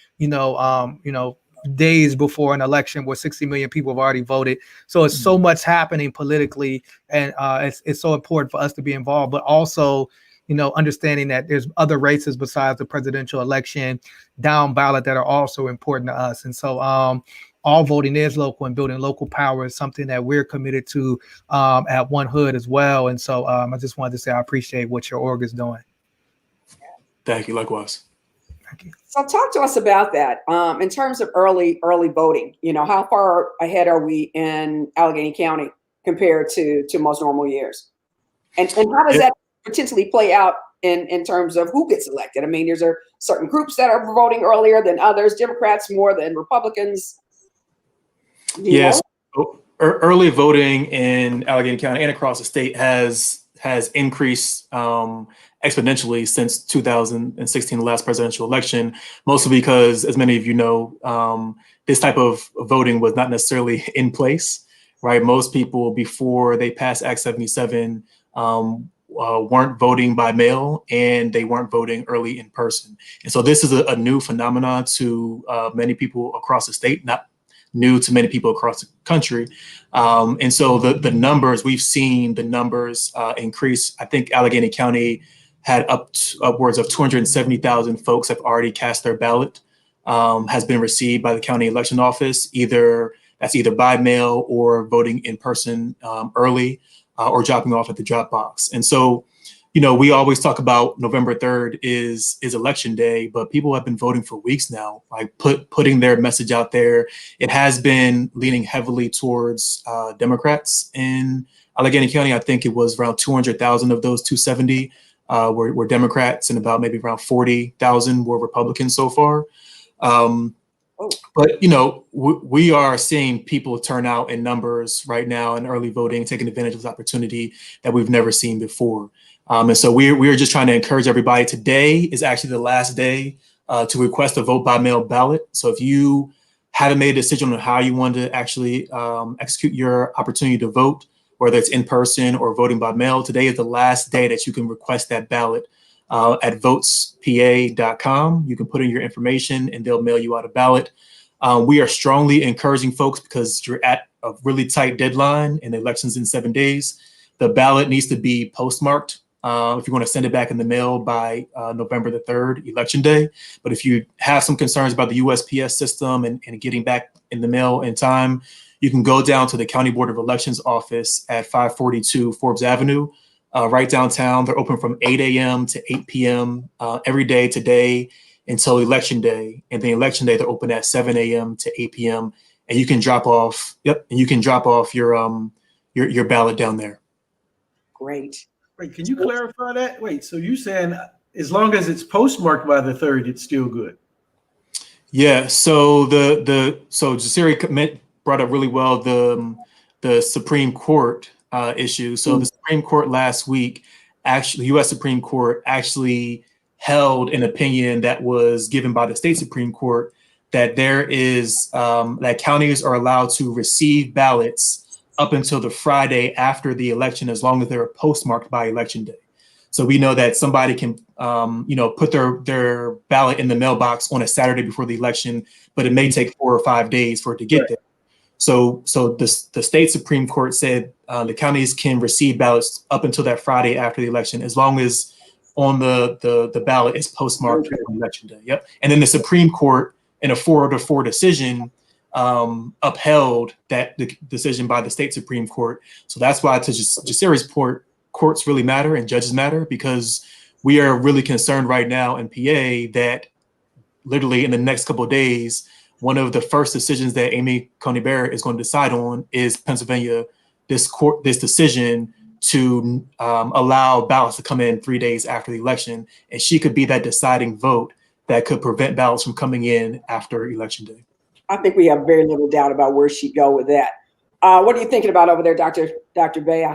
Speaker 3: days before an election where 60 million people have already voted. So it's so much happening politically, and it's so important for us to be involved, but also, understanding that there's other races besides the presidential election down ballot that are also important to us. And so all voting is local, and building local power is something that we're committed to at One Hood as well. And so I just wanted to say I appreciate what your org is doing.
Speaker 6: Thank you. Likewise.
Speaker 3: Thank you.
Speaker 1: So talk to us about that in terms of early voting. How far ahead are we in Allegheny County compared to most normal years? And how does that potentially play out in terms of who gets elected? I mean, there's certain groups that are voting earlier than others, Democrats more than Republicans.
Speaker 6: Yes. Early voting in Allegheny County and across the state has increased exponentially since 2016, the last presidential election, mostly because, as many of you know, this type of voting was not necessarily in place, right? Most people, before they passed Act 77, weren't voting by mail, and they weren't voting early in person. And so this is a new phenomenon to many people across the state, not new to many people across the country. And so the numbers, we've seen the numbers increase. I think Allegheny County had upwards of 270,000 folks have already cast their ballot has been received by the county election office, either by mail or voting in person early or dropping off at the drop box. And so, we always talk about November 3rd is election day, but people have been voting for weeks now, like putting their message out there. It has been leaning heavily towards Democrats in Allegheny County. I think it was around 200,000 of those 270 were Democrats, and about maybe around 40,000 were Republicans so far. But, we are seeing people turn out in numbers right now in early voting, taking advantage of this opportunity that we've never seen before. And so we're just trying to encourage everybody. Today is actually the last day to request a vote by mail ballot. So if you haven't made a decision on how you want to actually execute your opportunity to vote, whether it's in person or voting by mail, today is the last day that you can request that ballot. At votespa.com. You can put in your information and they'll mail you out a ballot. We are strongly encouraging folks, because you're at a really tight deadline and the election's in 7 days. The ballot needs to be postmarked if you want to send it back in the mail by November the 3rd, election day. But if you have some concerns about the USPS system and getting back in the mail in time, you can go down to the County Board of Elections office at 542 Forbes Avenue. Right downtown. They're open from 8 a.m. to 8 p.m. Every day today until election day. And then election day, they're open at 7 a.m. to 8 p.m. And you can drop off. Yep. And you can drop off your ballot down there.
Speaker 1: Great.
Speaker 2: Wait, can you clarify that? Wait, so you saying as long as it's postmarked by the 3rd, it's still good?
Speaker 6: Yeah. So so Jasiri brought up really well the Supreme Court issue. So the Supreme Court last week, actually, U.S. Supreme Court actually held an opinion that was given by the state Supreme Court that there is that counties are allowed to receive ballots up until the Friday after the election, as long as they're postmarked by election day. So we know that somebody can, put their ballot in the mailbox on a Saturday before the election, but it may take 4 or 5 days for it to get there. So the state Supreme Court said the counties can receive ballots up until that Friday after the election, as long as on the ballot is postmarked on election day. Yep. And then the Supreme Court, in a 4-4 decision, upheld that decision by the state Supreme Court. So that's why, to Jasiri's point, courts really matter and judges matter, because we are really concerned right now in PA that literally in the next couple of days, one of the first decisions that Amy Coney Barrett is going to decide on is Pennsylvania, this decision to allow ballots to come in 3 days after the election. And she could be that deciding vote that could prevent ballots from coming in after election day.
Speaker 1: I think we have very little doubt about where she'd go with that. What are you thinking about over there, Dr. Bey?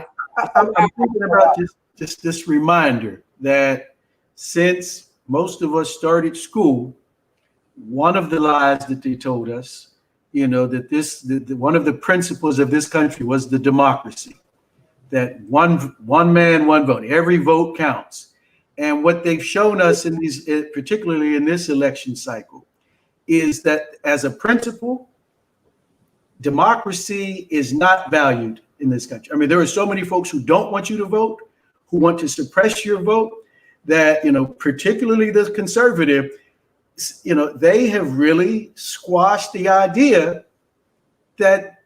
Speaker 2: I'm thinking about just this reminder that since most of us started school, one of the lies that they told us, that one of the principles of this country was the democracy, that one man, one vote, every vote counts. And what they've shown us in these, particularly in this election cycle, is that as a principle, democracy is not valued in this country. I mean, there are so many folks who don't want you to vote, who want to suppress your vote, that, particularly the conservative, they have really squashed the idea that,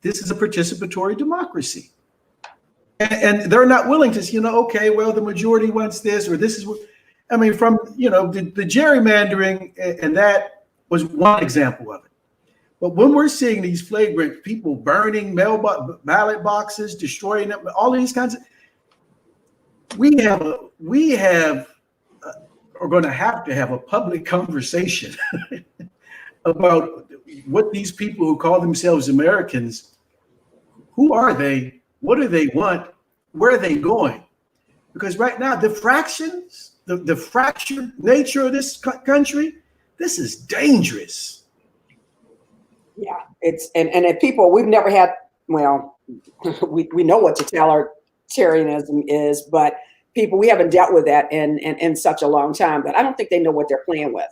Speaker 2: this is a participatory democracy. And they're not willing to, okay, well, the majority wants this, or this is what, from, the gerrymandering, and that was one example of it. But when we're seeing these flagrant people burning ballot boxes, destroying them, all these kinds of, we are going to have a public conversation about what these people who call themselves Americans, who are they? What do they want? Where are they going? Because right now, the fractions, the fractured nature of this country, this is dangerous.
Speaker 1: Yeah, it's and if people, we've never had, well, we know what totalitarianism is, but people, we haven't dealt with that in such a long time that I don't think they know what they're playing with.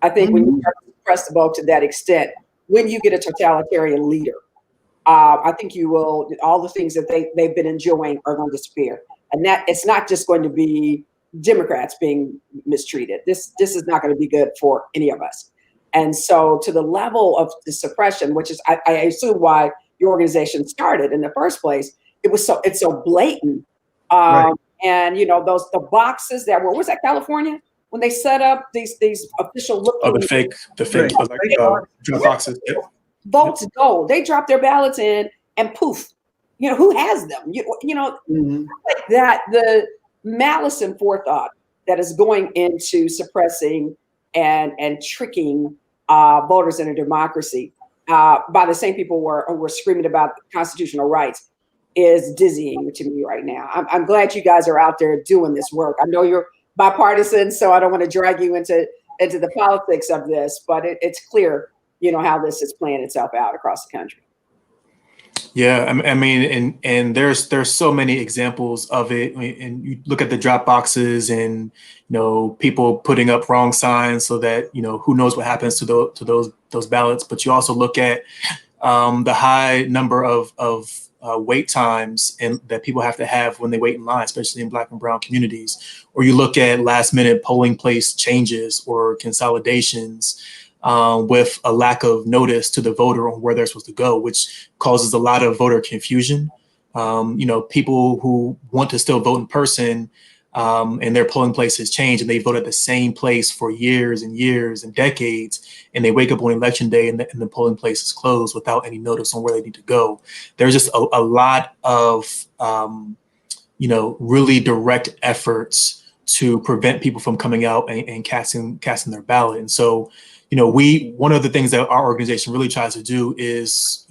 Speaker 1: I think when you press the vote to that extent, when you get a totalitarian leader, I think you will, all the things that they've been enjoying are going to disappear. And that it's not just going to be Democrats being mistreated. This is not going to be good for any of us. And so to the level of the suppression, which is, I assume why your organization started in the first place, it's so blatant.
Speaker 2: Right.
Speaker 1: And the boxes that were, was that California? When they set up these official looking.
Speaker 6: Oh, the fake
Speaker 2: Right.
Speaker 6: drop boxes. Yep.
Speaker 1: Votes go. They drop their ballots in and poof. Who has them? Like that, the malice and forethought that is going into suppressing and tricking voters in a democracy by the same people who were screaming about constitutional rights is dizzying to me right now. I'm glad you guys are out there doing this work. I know you're bipartisan, so I don't want to drag you into the politics of this, but it's clear, how this is playing itself out across the country.
Speaker 6: Yeah, I mean, and there's so many examples of it. And you look at the drop boxes, and people putting up wrong signs, so that who knows what happens to those ballots. But you also look at the high number of wait times and that people have to have when they wait in line, especially in Black and brown communities. Or you look at last minute polling place changes or consolidations with a lack of notice to the voter on where they're supposed to go, which causes a lot of voter confusion. People who want to still vote in person and their polling places change, and they vote at the same place for years and years and decades, and they wake up on election day and the polling place is closed without any notice on where they need to go. There's just a lot of really direct efforts to prevent people from coming out and casting their ballot. And so one of the things that our organization really tries to do is,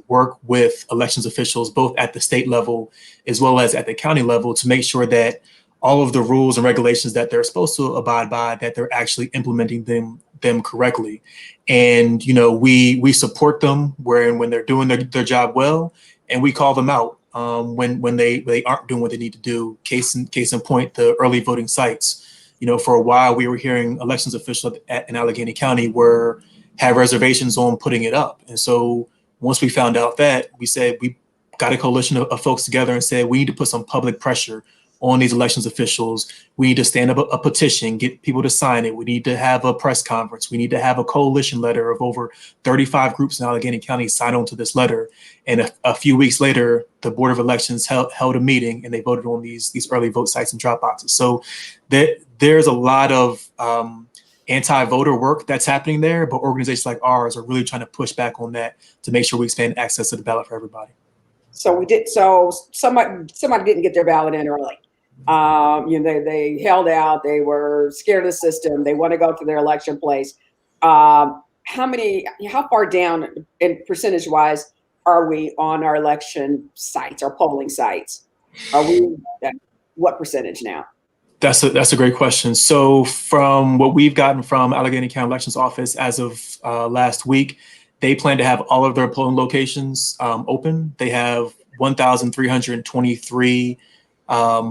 Speaker 6: work with elections officials, both at the state level as well as at the county level, to make sure that all of the rules and regulations that they're supposed to abide by, that they're actually implementing them correctly. And, we support them when they're doing their job well, and we call them out when they aren't doing what they need to do. Case in point, the early voting sites. For a while, we were hearing elections officials in Allegheny County had reservations on putting it up. And so once we found out that, we said, we got a coalition of folks together and said, we need to put some public pressure on these elections officials. We need to stand up a petition, get people to sign it. We need to have a press conference. We need to have a coalition letter of over 35 groups in Allegheny County sign on to this letter. And a few weeks later, the Board of Elections held a meeting and they voted on these early vote sites and drop boxes. So there's a lot of anti-voter work that's happening there, but organizations like ours are really trying to push back on that to make sure we expand access to the ballot for everybody.
Speaker 1: So somebody didn't get their ballot in early. They held out. They were scared of the system. They want to go to their election place. How far down in percentage wise are we on our election sites, our polling sites? What percentage now?
Speaker 6: That's a great question. So from what we've gotten from Allegheny County Elections Office as of last week, they plan to have all of their polling locations open. They have 1,323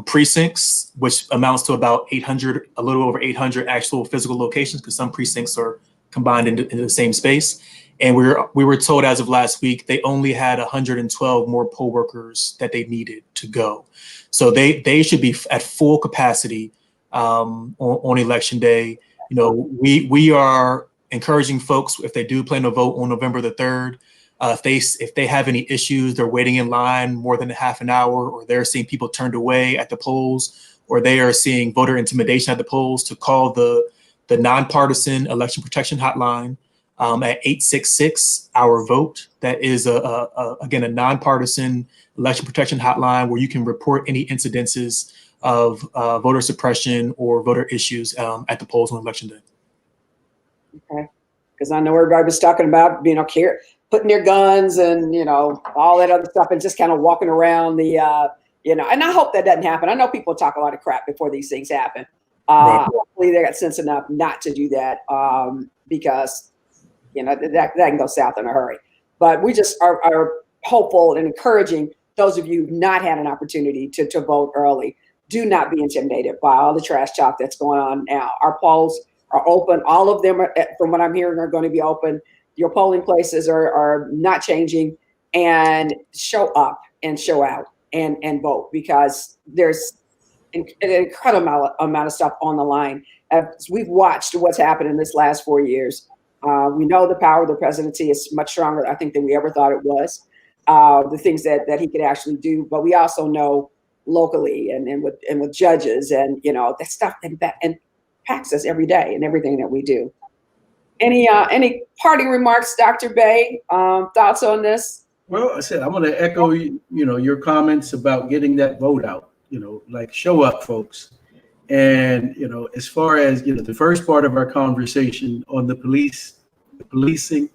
Speaker 6: precincts, which amounts to about 800, a little over 800 actual physical locations, because some precincts are combined into the same space. And we were told as of last week, they only had 112 more poll workers that they needed to go. So they should be at full capacity on election day. We are encouraging folks, if they do plan to vote on November the 3rd, if they have any issues, they're waiting in line more than a half an hour, or they're seeing people turned away at the polls, or they are seeing voter intimidation at the polls, to call the nonpartisan election protection hotline at 866-OUR-VOTE. That is again a nonpartisan election protection hotline where you can report any incidences of voter suppression or voter issues at the polls on election day.
Speaker 1: Okay, because I know everybody was talking about putting their guns and all that other stuff and just kind of walking around the and I hope that doesn't happen. I know people talk a lot of crap before these things happen.
Speaker 6: Right.
Speaker 1: Hopefully they got sense enough not to do that because that can go south in a hurry. But we just are hopeful and encouraging those of you who've not had an opportunity to vote early. Do not be intimidated by all the trash talk that's going on now. Our polls are open. All of them, from what I'm hearing, are going to be open. Your polling places are not changing, and show up and show out and vote, because there's an incredible amount of stuff on the line. As we've watched what's happened in this last 4 years, We know the power of the presidency is much stronger, I think, than we ever thought it was. The things that he could actually do, but we also know locally and with judges and that stuff that impacts us every day and everything that we do. Any parting remarks, Dr. Bay? Thoughts on this?
Speaker 2: Well, I said I'm going to echo your comments about getting that vote out. Like show up, folks. And as far as the first part of our conversation on the policing,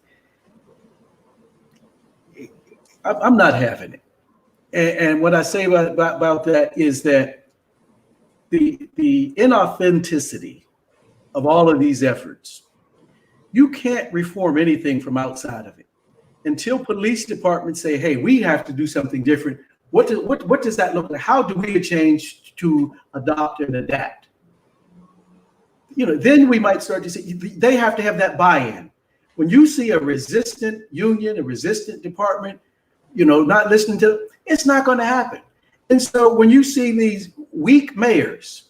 Speaker 2: I'm not having it. And what I say about that is that the inauthenticity of all of these efforts, you can't reform anything from outside of it until police departments say, hey, we have to do something different. What does that look like? How do we change to adopt and adapt? Then we might start to say they have to have that buy-in. When you see a resistant union, a resistant department, not listening to, it's not going to happen. And so when you see these weak mayors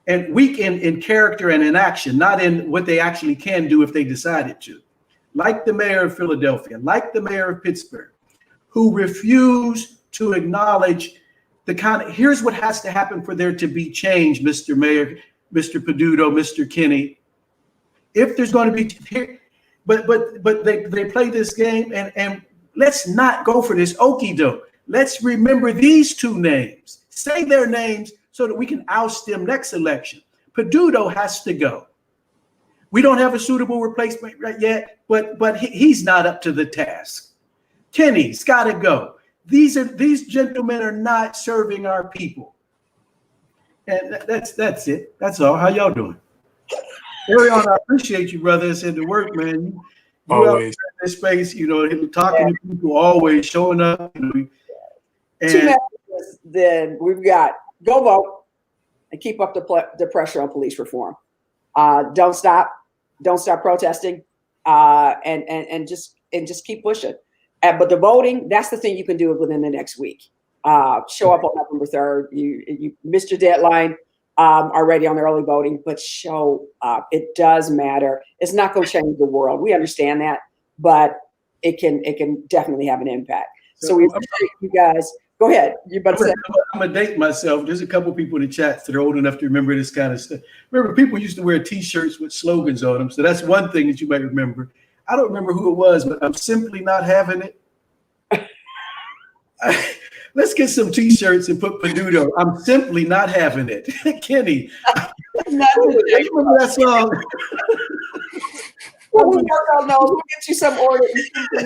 Speaker 2: and weak in character and in action, not in what they actually can do if they decided to, like the mayor of Philadelphia, like the mayor of Pittsburgh, who refuse to acknowledge here's what has to happen for there to be change, Mr. Mayor, Mr. Peduto, Mr. Kinney. If there's going to be here, but they play this game and let's not go for this okie doke. Let's remember these two names. Say their names so that we can oust them next election. Peduto has to go. We don't have a suitable replacement right yet, but he's not up to the task. Kinney's got to go. These gentlemen are not serving our people. And that's it. That's all. How y'all doing? Arion, I appreciate you, brother. It's in the work, man. You
Speaker 6: always
Speaker 2: in this space, talking to people, always showing up. And
Speaker 1: then we've got go vote and keep up the pressure on police reform. Don't stop protesting, and just keep pushing. But the voting, that's the thing you can do within the next week. Show up on November 3rd. You missed your deadline already on the early voting, but show up. It does matter. It's not going to change the world. We understand that, but it can definitely have an impact. So we appreciate you guys. Go ahead. You about to say?
Speaker 2: I'm gonna date myself. There's a couple people in the chats that are old enough to remember this kind of stuff. Remember, people used to wear T-shirts with slogans on them. So that's one thing that you might remember. I don't remember who it was, but I'm simply not having it. Let's get some T-shirts and put Peduto. I'm simply not having it. Kenny, you remember that song?
Speaker 1: Well, we work on those. We'll get you some order in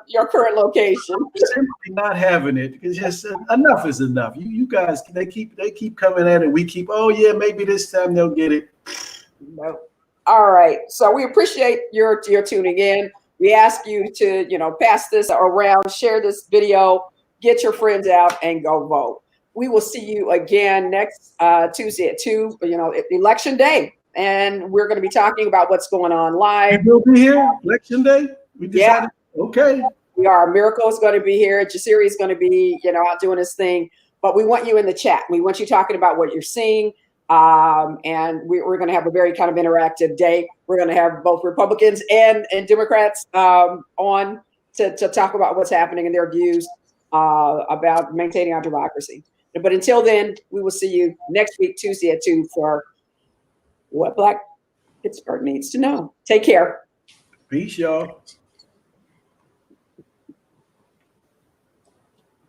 Speaker 1: your current location.
Speaker 2: Simply not having it. It's just enough is enough. You guys, they keep coming at it. We keep, oh yeah, maybe this time they'll get it.
Speaker 1: No. All right. So we appreciate your tuning in. We ask you to pass this around, share this video, get your friends out, and go vote. We will see you again next Tuesday at 2. Election day. And we're going to be talking about what's going on live.
Speaker 2: We'll be here election day. We decided. Yeah. Okay.
Speaker 1: We are. Miracle is going to be here. Jasiri is going to be, out doing his thing. But we want you in the chat. We want you talking about what you're seeing. And we're going to have a very kind of interactive day. We're going to have both Republicans and Democrats on to talk about what's happening and their views about maintaining our democracy. But until then, we will see you next week, Tuesday at 2 for What Black Pittsburgh Needs to Know. Take care.
Speaker 2: Peace, y'all.